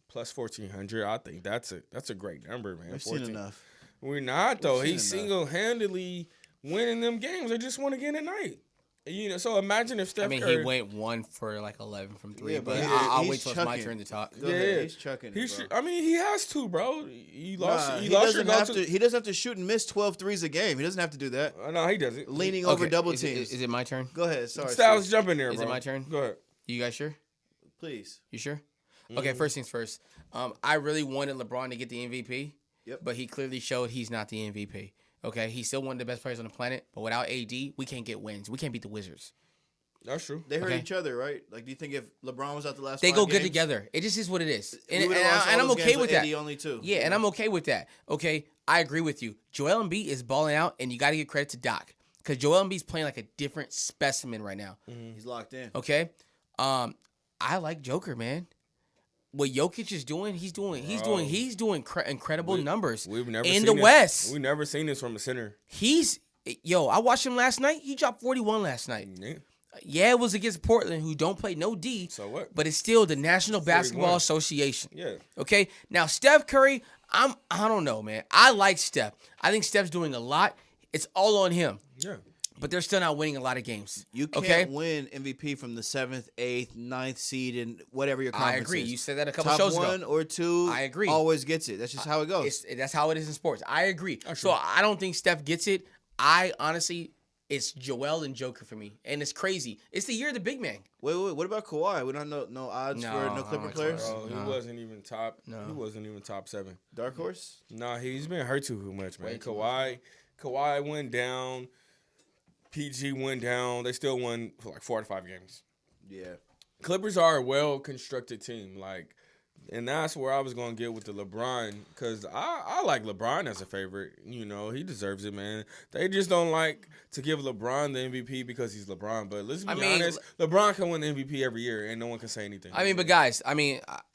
Plus 1,400. I think that's a great number, man.
We've seen enough.
We're not, though.
We've
He's
seen enough.
single-handedly winning them games. They just won again tonight. You know, so imagine if Steph
I mean,
Curry.
he went 1 for like 11 from 3,
Yeah,
but
but
I'll
he's
wait till it's my
chucking.
turn to talk.
Go
Yeah.
ahead. He's chucking
He
it,
should,
bro.
I mean, he has to, bro. He lost.
Nah,
he
he
lost your
doesn't have
go
to. He doesn't have to shoot and miss 12 threes a game. He doesn't have to do that.
No, he doesn't.
Leaning over double
is
teams.
It my turn?
Go ahead. Sorry.
Styles,
Steve.
jump in there,
Is
bro.
it my turn?
Go ahead.
You guys sure?
Please.
You sure?
Mm-hmm.
Okay, first things first. I really wanted LeBron to get the MVP.
Yep.
But he clearly showed he's not the MVP. Okay, he's still one of the best players on the planet, but without AD, we can't get wins. We can't beat the Wizards.
That's true.
They hurt
Okay.
each other, right? Like, do you think if LeBron was out the last
They
5
go good
games,
together. It just is what it is.
we
And
would've lost all
I'm
those
okay
games
with
with
that.
AD only 2.
Yeah, and I'm okay with that. Okay, I agree with you. Joel Embiid is balling out, and you got to give credit to Doc because Joel Embiid's playing like a different specimen right now.
He's locked in.
Okay, I like Joker, man. What Jokic is doing, he's doing incredible numbers
We've never
in
seen
the
this.
West.
We've never seen this from a center.
I watched him last night. He dropped 41 last night.
Yeah.
Yeah, it was against Portland, who don't play no D.
So what?
But it's still the National
41.
Basketball Association.
Yeah.
Okay. Now Steph Curry, I don't know, man. I like Steph. I think Steph's doing a lot. It's all on him.
Yeah.
But they're still not winning a lot of games.
You can't win MVP from the 7th, 8th, 9th seed in whatever your conference
I agree.
is.
You said that a couple
Top
shows
1
ago.
or 2
I agree.
always gets it. That's just how it goes.
That's how it is in sports. I agree. So I don't think Steph gets it. I honestly, it's Joel and Joker for me. And it's crazy. It's the year of the big man.
Wait. What about Kawhi? We don't know no odds
No,
for
I
no
don't
Clipper
like
players?
Kawhi.
Bro,
No.
he wasn't even top.
No.
He wasn't even top 7.
Dark horse?
Nah, he's been hurt too much, man.
Way too
Kawhi went down. PG went down. They still won for like 4 to 5 games.
Yeah.
Clippers are a well-constructed team. Like, And that's where I was going to get with the LeBron, because I like LeBron as a favorite. You know, he deserves it, man. They just don't like to give LeBron the MVP because he's LeBron. But let's be honest, LeBron can win the MVP every year, and no one can say anything.
I mean, but guys, I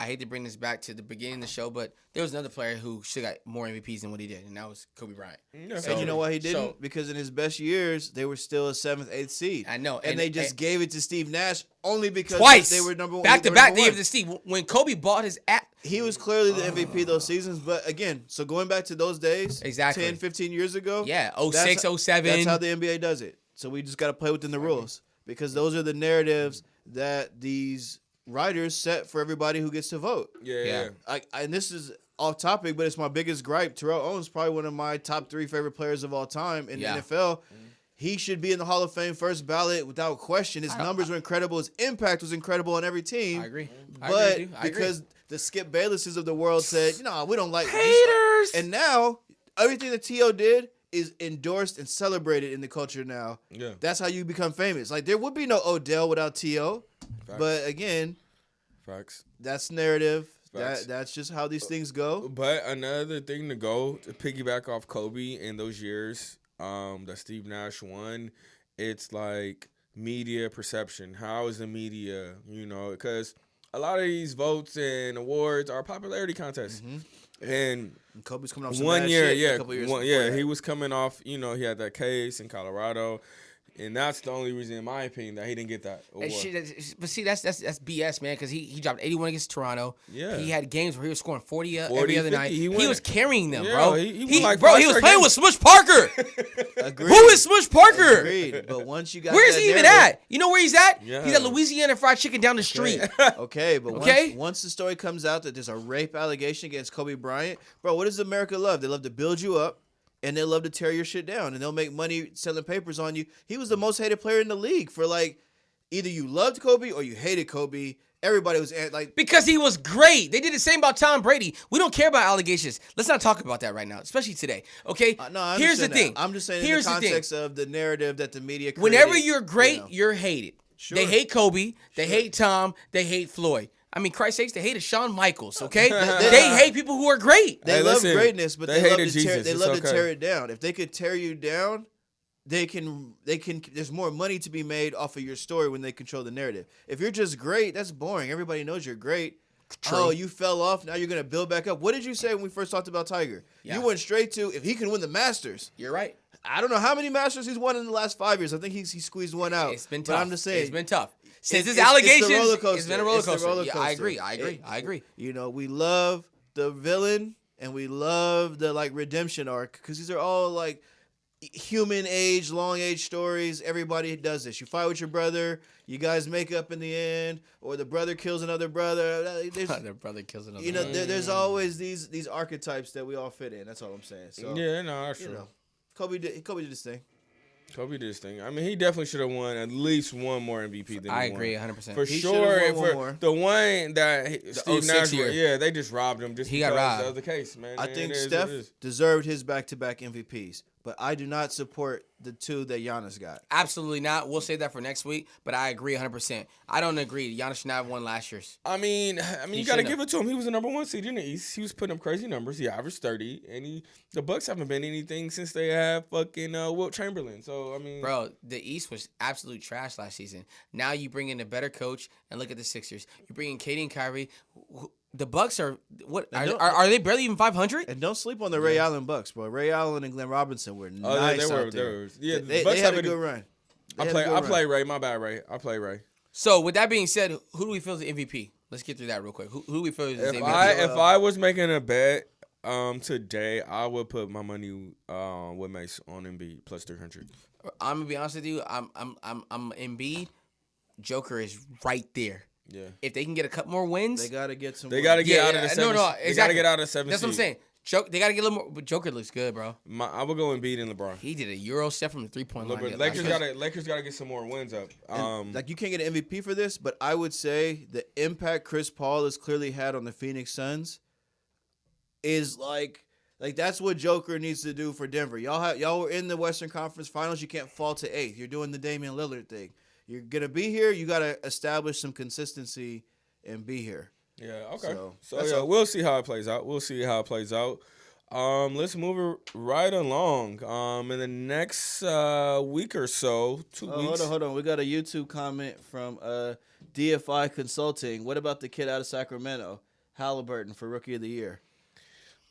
hate to bring this back to the beginning of the show, but there was another player who should have got more MVPs than what he did, and that was Kobe Bryant.
Yeah,
And you know why he didn't? Because in his best years, they were still a 7th, 8th seed.
I know.
And they just gave it to Steve Nash only because
twice.
They were number one.
Back to back, they gave it to Steve. When Kobe bought his app.
He was clearly the MVP those seasons. But again, so going back to those days,
exactly
10, 15 years ago.
Yeah, 06, 07.
That's how the NBA does it. So we just got to play within the rules. Because those are the narratives that these writers set for everybody who gets to vote.
Yeah.
And this is off topic, but it's my biggest gripe. Terrell Owens is probably one of my top 3 favorite players of all time in the NFL. He should be in the Hall of Fame first ballot without question. His numbers were incredible. His impact was incredible on every team.
I agree.
But because the Skip Baylesses of the world said, we don't like
haters.
And now everything that T.O. did is endorsed and celebrated in the culture now.
Yeah.
That's how you become famous. Like, there would be no Odell without T.O.
Facts.
But again,
Facts.
that's narrative.
Facts.
That's just how these things go.
But another thing to piggyback off Kobe in those years that Steve Nash won, it's like media perception. How is the media, because a lot of these votes and awards are popularity contests.
Mm-hmm.
And
Kobe's coming off some
one
bad
year,
shit
yeah,
a couple years
he was coming off, he had that case in Colorado. And that's the only reason, in my opinion, that he didn't get that award.
But see, that's BS, man, because he dropped 81 against Toronto.
Yeah.
He had games where he was scoring 40 every
40,
other
50.
He
He
was carrying them,
Yeah,
bro.
he won like
he was playing with Smush Parker.
Agreed.
Who is Smush Parker?
Agreed. But once you got
Where's he even at? You know where he's at?
Yeah.
He's at Louisiana Fried Chicken down the street.
Okay, but
Okay?
Once the story comes out that there's a rape allegation against Kobe Bryant, bro, what does America love? They love to build you up, and they love to tear your shit down, and they'll make money selling papers on you. He was the most hated player in the league for, like, either you loved Kobe or you hated Kobe. Everybody was like...
Because he was great. They did the same about Tom Brady. We don't care about allegations. Let's not talk about that right now, especially today. Okay?
No, I
here's the
understand
thing.
that. I'm just saying in the context of the narrative that the media created.
Whenever you're great, you're hated.
Sure.
They hate Kobe. They hate Tom. They hate Floyd. I mean, Christ's sakes, they hated Shawn Michaels, okay? They hate people who are great.
They love greatness, but they love to tear,
Jesus.
to tear it down. If they could tear you down, they can there's more money to be made off of your story when they control the narrative. If you're just great, that's boring. Everybody knows you're great.
True.
Oh, you fell off. Now you're going to build back up. What did you say when we first talked about Tiger?
Yeah.
You went straight to, if he can win the Masters.
You're right.
I don't know how many Masters he's won in the last 5 years. I think he squeezed one out.
It's been
But
tough.
I'm just saying.
It's been tough. Since his
it's
allegations,
the roller coaster.
it's been a roller
It's the
coaster.
roller
Yeah, I
coaster.
agree. I agree.
We love the villain and we love the redemption arc because these are all human age, long age stories. Everybody does this. You fight with your brother, you guys make up in the end, or the brother kills another brother.
Their brother kills another brother.
There's always these archetypes that we all fit in. That's all I'm saying. So
Yeah, no, that's true.
Kobe did his thing.
Kobe did his thing. I mean, he definitely should have won at least one more MVP than
I
he
agree
won.
100%.
For
He
sure.
should've won one
For
more.
the one that Steve
06
Nash,
year.
they just robbed him just
He got
because
robbed.
of the case, man.
I
And
think
it is
Steph
what it is.
deserved his back-to-back MVPs, but I do not support the two that Giannis got.
Absolutely not. We'll save that for next week, but I agree 100%. I don't agree. Giannis should not have won last year's.
I mean,
He
you got to
shouldn't
give it to him. He was the number one seed in the East. He was putting up crazy numbers. He averaged 30, and the Bucks haven't been anything since they had fucking Wilt Chamberlain. So I mean,
Bro, the East was absolute trash last season. Now you bring in a better coach, and look at the Sixers. You bring in Katie and Kyrie. The Bucks are what? Are they barely even 500?
And don't sleep on the Ray Allen Bucks, bro. Ray Allen and Glenn Robinson were nice out there.
Yeah,
They
Bucks
had a
have
good run.
I play Ray. My bad, Ray. I play Ray.
So with that being said, who do we feel is the MVP? Let's get through that real quick. Who do we feel is the
If
MVP?
if I was making a bet today, I would put my money with Mace on Embiid plus 300.
I'm gonna be honest with you. I'm Embiid. Joker is right there.
Yeah.
If they can get a couple more wins,
They got to get some.
They got to get out of the
no,
seven.
no,
They got to
exactly.
get out of the seven.
That's what I'm saying. They got to get a little more. But Joker looks good, bro.
I would go Embiid and LeBron.
He did a Euro step from the 3-point line.
Lakers got to get some more wins up.
You can't get an MVP for this, but I would say the impact Chris Paul has clearly had on the Phoenix Suns is like that's what Joker needs to do for Denver. Y'all were in the Western Conference Finals. You can't fall to 8th. You're doing the Damian Lillard thing. You're gonna be here. You got to establish some consistency and be here.
Yeah. Okay. So
that's
yeah,
all.
we'll see how it plays out. Let's move it right along. In the next week or so, 2 weeks.
Hold on. We got a YouTube comment from DFI Consulting. What about the kid out of Sacramento, Halliburton, for Rookie of the Year?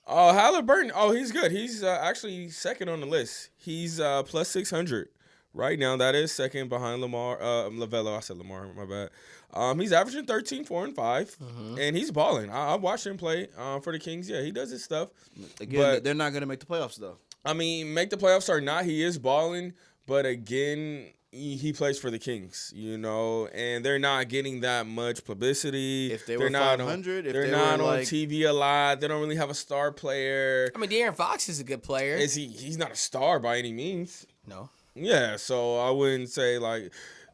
Oh, Halliburton. Oh, he's good. He's actually second on the list. He's plus 600 right now. That is second behind Lavello. I said Lamar. My bad. He's averaging 13, 4, and 5, and he's balling. I watched him play for the Kings. Yeah, he does his stuff.
Again,
but
they're not going to make the playoffs, though.
I mean, make the playoffs or not, he is balling. But again, he plays for the Kings, and they're not getting that much publicity.
If they were 500,
they're not on TV a lot. They don't really have a star player.
I mean, De'Aaron Fox is a good player.
Is he? He's not a star by any means.
No.
Yeah, so I wouldn't say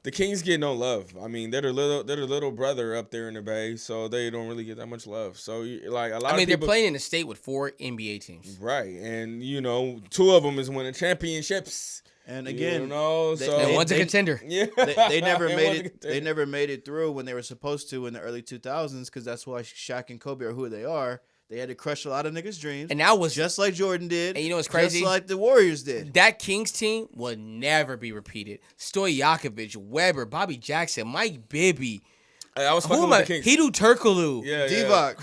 the Kings get no love. I mean, they're the little brother up there in the Bay, so they don't really get that much love. So a lot of people,
they're playing in a state with 4 NBA teams.
right? And 2 of them is winning championships.
And again,
and one's a contender.
Yeah,
they never made it. They never made it through when they were supposed to in the early 2000s, because that's why Shaq and Kobe are who they are. They had to crush a lot of niggas' dreams.
And that was
just like Jordan did.
And you know what's crazy?
Just like the Warriors did.
That Kings team will never be repeated. Stojakovic, Weber, Bobby Jackson, Mike Bibby.
I was fucking with the Kings.
Hidu Turkoglu.
Yeah,
Divock.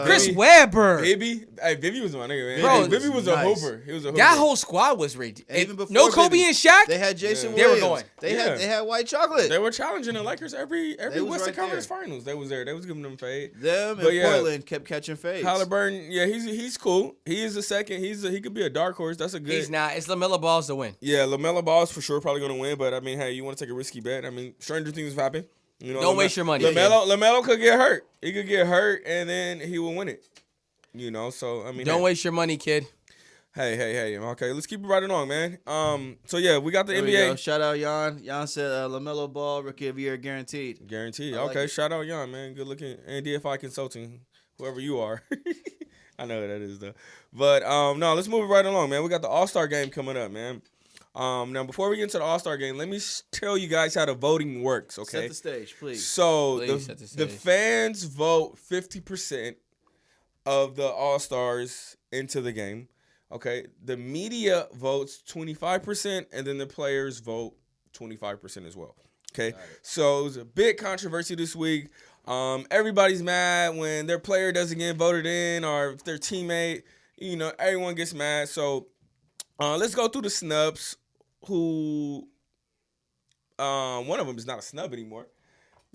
Chris Webber.
Bibby was my nigga, man.
Bro,
Bibby was a hooper. He was a hooper.
That whole squad was rigged.
Even before
no Kobe
Bibby,
and Shaq.
They had Jason
They were
Williams.
going.
They had White Chocolate.
They were challenging the Lakers every
was
Western
right
Conference
there.
Finals. They was there. They was giving them fade.
Them
But
and
yeah,
Portland kept catching fades.
Halliburton, yeah, he's cool. He is a second. He could be a dark horse. That's a good.
He's not. It's LaMelo Ball's to win.
Yeah, LaMelo Ball's for sure probably going to win. But I mean, hey, you want to take a risky bet? I mean, stranger things have happened.
Don't waste your money.
LaMelo could get hurt. He could get hurt, and then he will win it. So I mean,
don't waste your money, kid.
Hey. Okay, let's keep it right along, man. So yeah, we got the
There
NBA.
we go. Shout out Jan. Jan said LaMelo Ball Rookie of the Year guaranteed.
Guaranteed.
I like
Okay,
it.
shout out Jan, man. Good looking. And DFI Consulting, whoever you are. I know who that is though. But no, let's move it right along, man. We got the All-Star game coming up, man. Now before we get into the All-Star game, let me tell you guys how the voting works, okay?
Set the stage, please.
So
Please set the
the
stage.
fans vote 50% of the All-Stars into the game. Okay, the media votes 25%, and then the players vote 25% as well. Okay, so it was a big controversy this week. Everybody's mad when their player doesn't get voted in, or if their teammate, everyone gets mad. So let's go through the snubs. Who? One of them is not a snub anymore.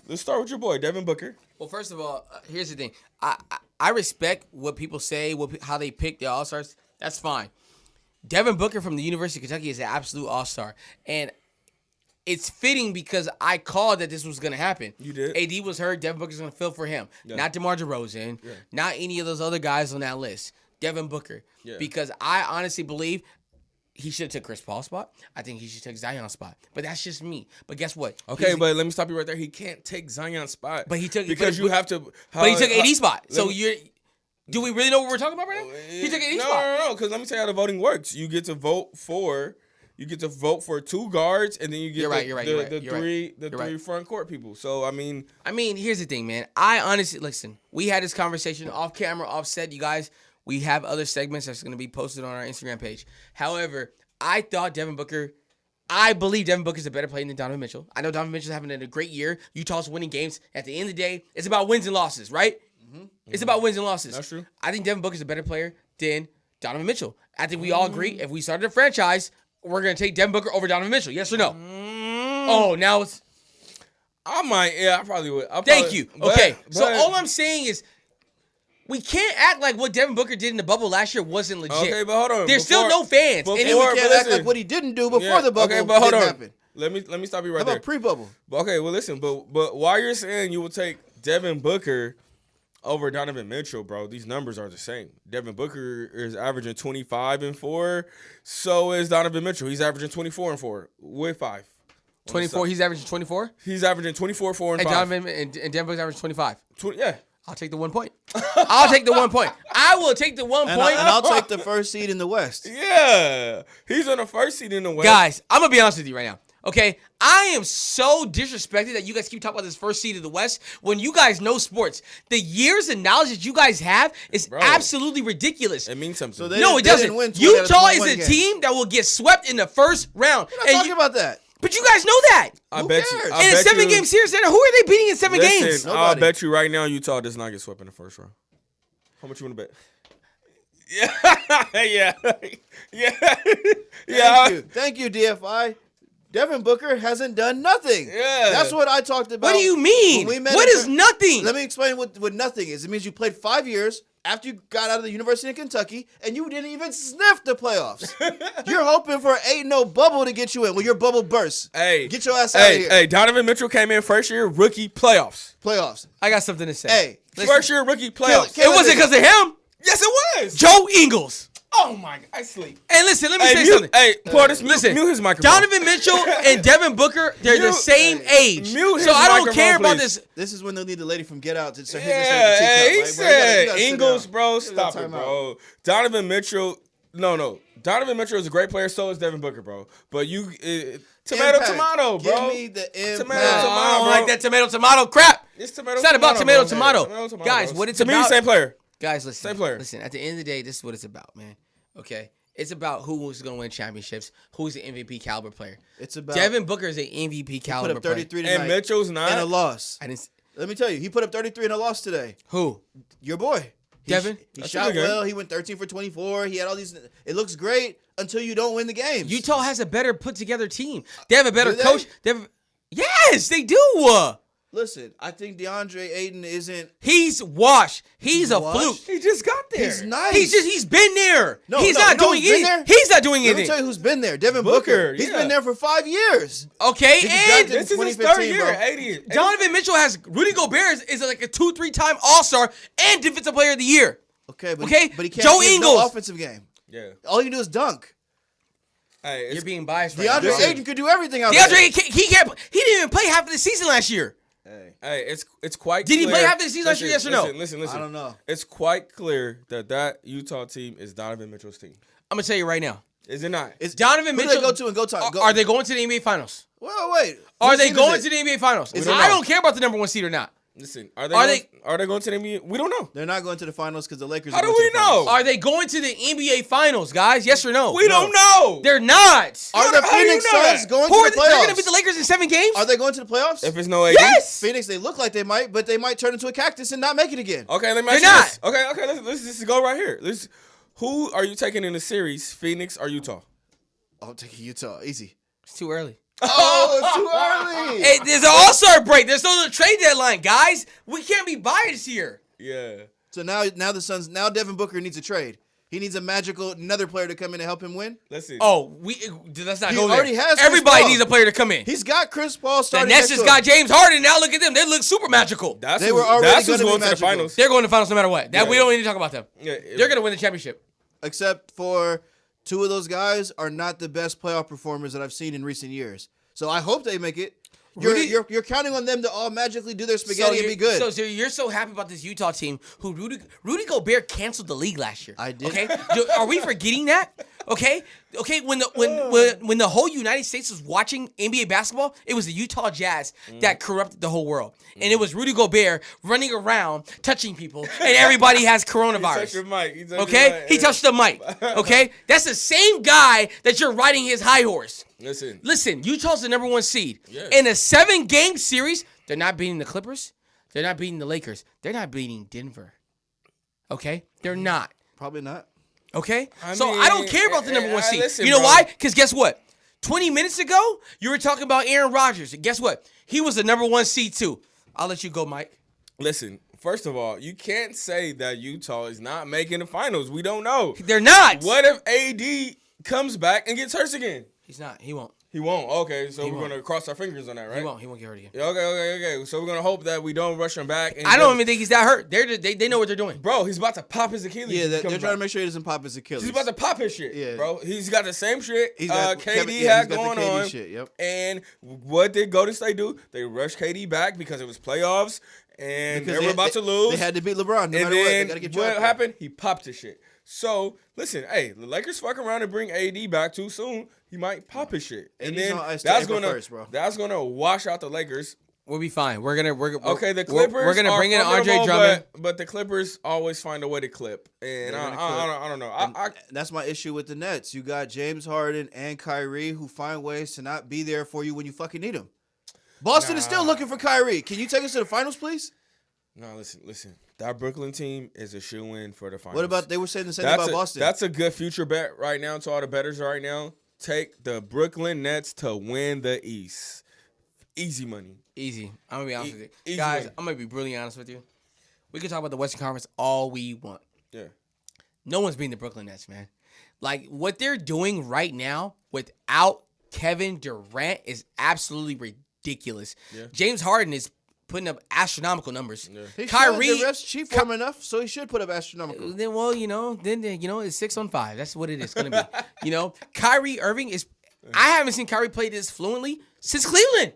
Let's start with your boy, Devin Booker.
Well, first of all, here's the thing. I respect what people say, how they pick the All-Stars. That's fine. Devin Booker from the University of Kentucky is an absolute All-Star. And it's fitting because I called that this was going to happen.
You did.
AD was hurt. Devin Booker's going to fill for him. Yeah. Not DeMar DeRozan. Yeah. Not any of those other guys on that list. Devin Booker. Yeah. Because I honestly believe he should have took Chris Paul's spot. I think he should take Zion's spot. But that's just me. But guess what?
Okay, but let me stop you right there. He can't take Zion's spot.
But he took
because you have to.
But he took AD's spot. So you're. Do we really know what we're talking about right now? He took AD's spot.
No. Because let me tell you how the voting works. You get to vote for 2 guards, and then you get the three front court people. So I mean,
here's the thing, man. I honestly listen. We had this conversation off camera, off set. You guys. We have other segments that's going to be posted on our Instagram page. However, I believe Devin Booker is a better player than Donovan Mitchell. I know Donovan Mitchell's having a great year. Utah's winning games. At the end of the day, it's about wins and losses, right? Mm-hmm. It's about wins and losses.
That's true.
I think Devin Booker's a better player than Donovan Mitchell. I think we all agree if we started a franchise, we're going to take Devin Booker over Donovan Mitchell. Yes or no? Oh, now it's...
I might. Yeah, I probably would.
Thank you. Okay, so all I'm saying is, we can't act like what Devin Booker did in the bubble last year wasn't legit.
Okay, but hold on.
There's still no fans.
And we can't act like what he didn't do before the bubble didn't happen.
Let me stop you right
How
there.
about pre-bubble?
Okay, well listen, but while you're saying you will take Devin Booker over Donovan Mitchell, bro, these numbers are the same. Devin Booker is averaging 25 and 4. So is Donovan Mitchell. He's averaging 24 and 4 with 5.
24. He's averaging 24.
He's averaging 24, 4, and 5.
Donovan and Devin Booker's averaging 25.
Yeah.
I'll take the 1 point. I'll take the 1 point. I will take the 1 point.
And I'll take the first seed in the West.
Yeah. He's on the first seed in the West.
Guys, I'm going to be honest with you right now. Okay, I am so disrespected that you guys keep talking about this first seed of the West when you guys know sports. The years and knowledge that you guys have is absolutely ridiculous.
It means something.
So
No, it doesn't. Utah is a team that will get swept in the first round.
We're not talking about that.
But you guys know that.
I
Who
bet
cares?
you.
In a 7-game series, who are they beating in 7 games?
Listen, I'll bet you right now Utah does not get swept in the first round. How much you want to bet? Yeah.
Thank you, DFI. Devin Booker hasn't done nothing.
Yeah.
That's what I talked about.
What do you mean? What is nothing?
Let me explain what nothing is. It means you played 5 years after you got out of the University of Kentucky, and you didn't even sniff the playoffs. You're hoping for an 8-0 bubble to get you in. Well, your bubble bursts.
Hey.
Get your ass out of here.
Hey, Donovan Mitchell came in first year rookie playoffs.
Playoffs.
I got something to say.
Hey.
First year rookie playoffs.
It wasn't because of him.
Yes, it was.
Joe Ingles.
Oh, my God. I sleep.
And listen, let me say something.
Hey, Portis,
listen.
mute his microphone.
Donovan Mitchell and Devin Booker, they're the same age.
Mute his
so I don't
microphone,
care about
please.
this.
This is when they'll need the lady from Get Out to start
Yeah,
hitting
he
this
said Ingles,
down.
bro.
You
Stop
gotta
it,
time
bro. Donovan Mitchell. No. Donovan Mitchell is a great player. So is Devin Booker, bro. But you, tomato, bro.
Give me the impact.
Tomato,
I don't
bro.
like that tomato crap.
It's tomato.
It's not about
bro.
tomato. Guys, what it's
to me,
about.
same player.
Guys, listen.
Same player.
Listen, at the end of the day, this is what it's about, man. Okay? It's about who's going to win championships, who's the MVP caliber player.
It's about
Devin Booker is an MVP caliber
put up 33
player.
tonight
And Mitchell's not.
and a loss.
I didn't.
Let me tell you, he put up 33 in a loss today.
Who?
Your boy.
Devin?
He
That's
shot
a good game.
well. He went 13 for 24. He had all these. It looks great until you don't win the games.
Utah has a better put together team. They have a better
Do they?
coach. Yes, they do.
Listen, I think DeAndre Ayton isn't.
He's washed. He's a
washed?
fluke.
He just got there.
He's nice.
He's been there.
No,
he's
no,
not
you know
doing
who's been
anything.
there?
He's not doing
Let me
anything.
tell you who's been there. Devin
Booker,
Booker. He's
yeah.
been there for 5 years.
Okay,
He
and
drafted-
This is his
2015,
third year.
bro.
80.
Donovan Mitchell has Rudy Gobert is like a 2-3 time All-Star and Defensive Player of the Year.
Okay, but
Okay,
but he can't.
Joe
he has
Ingles.
no offensive game.
Yeah.
All you can do is dunk.
Hey,
You're being biased right now.
DeAndre
bro.
Ayton could do everything out
DeAndre,
there.
he can't. He didn't even play half of the season last year.
Hey, it's quite
Did he
clear.
play half the season last year, yes or no?
Listen.
I don't know.
It's quite clear that Utah team is Donovan Mitchell's team.
I'm gonna tell you right now.
Is it not?
It's
Donovan
who do
Mitchell.
they go to in go time?
Are they going to the NBA Finals?
Well, wait.
Are
Whose
they
team
going
is
to
it?
the NBA Finals?
We
I
don't know.
don't care about the number 1 seed or not.
Listen,
Are
are
they-
they going to the NBA? We don't know.
They're not going to the finals because the Lakers.
How
are
do
going to
we
the finals.
know?
Are they going to the NBA Finals, guys? Yes or no?
We don't know.
They're not.
Are the
How do you
Phoenix
know
Suns
that?
going
Who are
to
they?
the
They're
playoffs?
going to beat the Lakers in 7 games?
Are they going to the playoffs?
If it's no AD?
Yes.
Phoenix, they look like they might, but they might turn into a cactus and not make it again.
Okay, let me
They're
ask you
not.
this. Okay, let's just go right here. Who are you taking in the series, Phoenix or Utah?
I'm taking Utah. Easy.
It's too early.
Oh, it's too early.
Hey, there's an All-Star break. There's still a trade deadline, guys. We can't be biased here.
Yeah.
So now the Suns. Now Devin Booker needs a trade. He needs another player to come in and help him win.
Listen.
Oh, let's not
He
go there.
already has Chris
Everybody
Paul.
needs a player to come in.
He's got Chris Paul
The
starting.
Nets
next
just
to
got
him.
James Harden. Now look at them. They look super magical.
That's
They were already
that's
gonna
who's
be
going to the
magical.
finals.
They're going to finals no matter what.
Yeah.
We don't need to talk about them.
Yeah,
They're going to win the championship.
Except for two of those guys are not the best playoff performers that I've seen in recent years. So I hope they make it. You're counting on them to all magically do their spaghetti and be good.
So you're so happy about this Utah team who Rudy Gobert canceled the league last year.
I did.
Okay, are we forgetting that? Okay. When the whole United States was watching NBA basketball, it was the Utah Jazz that corrupted the whole world, and it was Rudy Gobert running around touching people, and everybody has coronavirus.
He touched your mic.
He touched the mic. Okay, that's the same guy that you're riding his high horse. Listen, Utah's the number 1 seed.
Yes.
In a 7-game series, they're not beating the Clippers. They're not beating the Lakers. They're not beating Denver. Okay? They're not.
Probably not.
Okay?
I
I don't
mean,
care about the number 1 seed.
listen,
You know
bro.
why? Because guess what? 20 minutes ago, you were talking about Aaron Rodgers. And guess what? He was the number 1 seed too. I'll let you go, Mike.
Listen, first of all, you can't say that Utah is not making the finals. We don't know.
They're not.
What if AD comes back and gets hurt again?
He's not. He won't.
He won't. Okay, so
He
we're
won't.
going to cross our fingers on that, right?
He won't. He won't get hurt again.
Yeah, Okay. So we're going to hope that we don't rush him back. And
I don't even think he's that hurt. They know what they're doing.
Bro, he's about to pop his Achilles.
Yeah,
if he
they're
comes
trying to
back.
make sure he doesn't pop his Achilles.
He's about to pop his shit,
Yeah.
bro. He's got the same shit
He's got
KD
he's
had
got
going
the KD
on.
shit, yep.
And what did Golden State do? They rushed KD back because it was playoffs, and
Because
they were about to lose.
They had to beat LeBron. No
and
matter what,
then
they got to get
what
drafted.
happened? He popped his shit. So listen, hey, the Lakers fuck around and bring AD back too soon. He might pop his shit, and
AD's
then
on ice till
that's
April
gonna
1st, bro.
that's gonna wash out the Lakers.
We'll be fine. We're
Okay, the Clippers.
We're gonna
are
bring in Andre
formidable,
Drummond.
but the Clippers always find a way to clip, and
They're gonna
I don't know. I
That's my issue with the Nets. You got James Harden and Kyrie who find ways to not be there for you when you fucking need them. Boston is still looking for Kyrie. Can you take us to the finals, please?
No, listen. That Brooklyn team is a shoe-in for the finals.
What about they were saying the same thing about Boston?
That's a good future bet right now to all the bettors right now. Take the Brooklyn Nets to win the East. Easy money.
Easy. I'm gonna be honest with you,
easy
guys.
money.
I'm gonna be brutally honest with you. We can talk about the Western Conference all we want.
Yeah.
No one's beating the Brooklyn Nets, man. Like what they're doing right now without Kevin Durant is absolutely ridiculous.
Yeah.
James Harden is putting up astronomical numbers.
Yeah.
He
Kyrie,
should. The refs cheat for him enough, so he should put up astronomical.
then it's 6-on-5. That's what it is gonna be. Kyrie Irving is. I haven't seen Kyrie play this fluently since Cleveland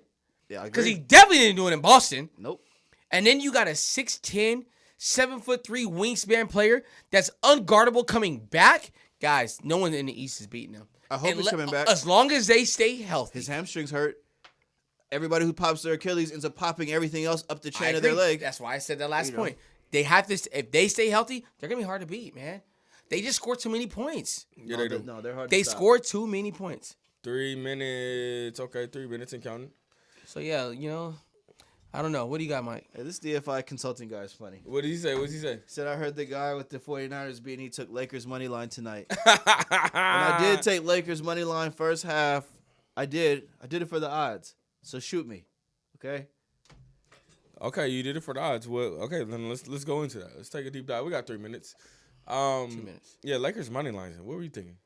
Yeah,
because he definitely didn't do it in Boston.
Nope.
And then you got a 6'10", 7'3" wingspan player that's unguardable coming back. Guys, no one in the East is beating him.
I hope he's coming back.
As long as they stay healthy.
His hamstrings hurt. Everybody who pops their Achilles ends up popping everything else up the
I
chain of their
agree.
leg.
That's why I said that last
You know.
point. They have to. If they stay healthy, they're gonna be hard to beat, man. They just scored too many points.
Yeah, they do.
No, they're hard.
They
to stop.
scored too many points.
3 minutes. Okay, 3 minutes and counting.
So yeah, I don't know. What do you got, Mike?
Hey, this DFI consulting guy is funny.
What did he say?
He said, I heard the guy with the 49ers beating, he took Lakers money line tonight. And I did take Lakers money line first half. I did it for the odds. So shoot me. Okay?
Okay, you did it for the odds. Well, okay, then let's go into that. Let's take a deep dive. We got 3 minutes. 2
minutes.
Yeah, Lakers money lines. What were you thinking?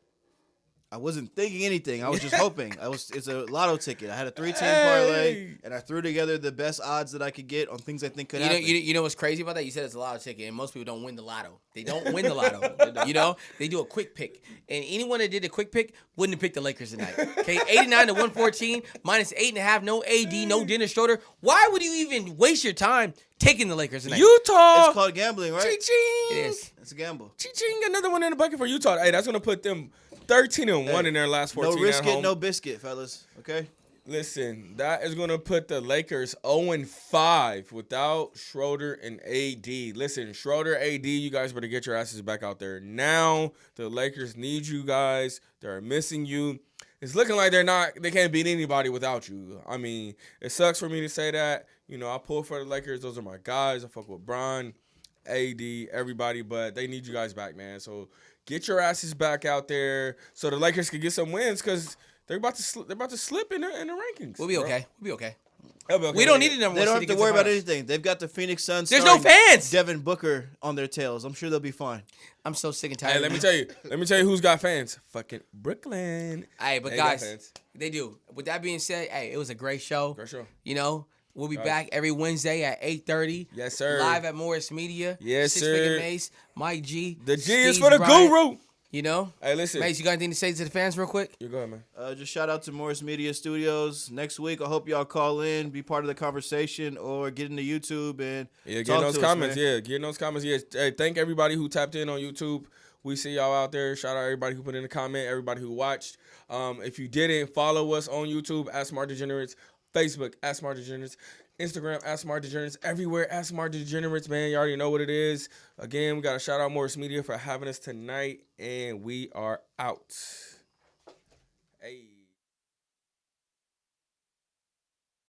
I wasn't thinking anything. I was just hoping. It's a lotto ticket. I had a 3-team parlay,
Hey!
and I threw together the best odds that I could get on things I think could
You know,
happen.
you know what's crazy about that? You said it's a lotto ticket, and most people don't win the lotto. They don't win the lotto. They do a quick pick, and anyone that did a quick pick wouldn't have picked the Lakers tonight. Okay, 89 to 114, minus 8.5, no AD, no Dennis Schroeder. Why would you even waste your time taking the Lakers tonight?
Utah.
It's called gambling, right?
Ching.
It is.
It's a gamble.
Ching. Another one in the bucket for Utah. Hey, that's gonna put them 13-1 in their last 14
No risk
at home.
it, no biscuit, fellas. Okay?
Listen, that is gonna put the Lakers 0-5 without Schroeder and AD. Listen, Schroeder, AD, you guys better get your asses back out there now. The Lakers need you guys. They're missing you. It's looking like they can't beat anybody without you. I mean, it sucks for me to say that. I pull for the Lakers. Those are my guys. I fuck with Bron, AD, everybody, but they need you guys back, man. So get your asses back out there so the Lakers can get some wins because they're about to slip in the rankings.
We'll be
bro.
okay. We'll be okay.
They'll be okay.
We don't need the number
They
one
don't
seed
have to
get
worry
the
about
finals.
anything. They've got the Phoenix Suns.
There's no
starring
fans.
Devin Booker on their tails. I'm sure they'll be fine.
I'm so sick and tired.
Hey,
of
let me
this.
tell you who's got fans. Fucking Brooklyn.
Hey, but
They got
guys,
fans.
they do. With that being said, hey, it was a great show.
Great show.
We'll be
Guys.
back every Wednesday at 8:30.
Yes, sir.
Live at Morris Media.
Yes,
Six Figure
sir.
Mace, Mike G.
The G is
Steve
for the
Bryant.
guru.
Hey,
listen.
Mace, you got anything to say to the fans real quick?
You go ahead, man.
Just shout out to Morris Media Studios. Next week, I hope y'all call in, be part of the conversation, or get into YouTube and
Yeah,
talk
get those
to us,
comments.
man.
Get in those comments. Yeah, hey, thank everybody who tapped in on YouTube. We see y'all out there. Shout out everybody who put in a comment, everybody who watched. If you didn't, follow us on YouTube at Smart Degenerates, Facebook at Smart Degenerates, Instagram at Smart Degenerates, everywhere at Smart Degenerates, man. You already know what it is. Again, we got to shout out Morris Media for having us tonight, and we are out. Hey.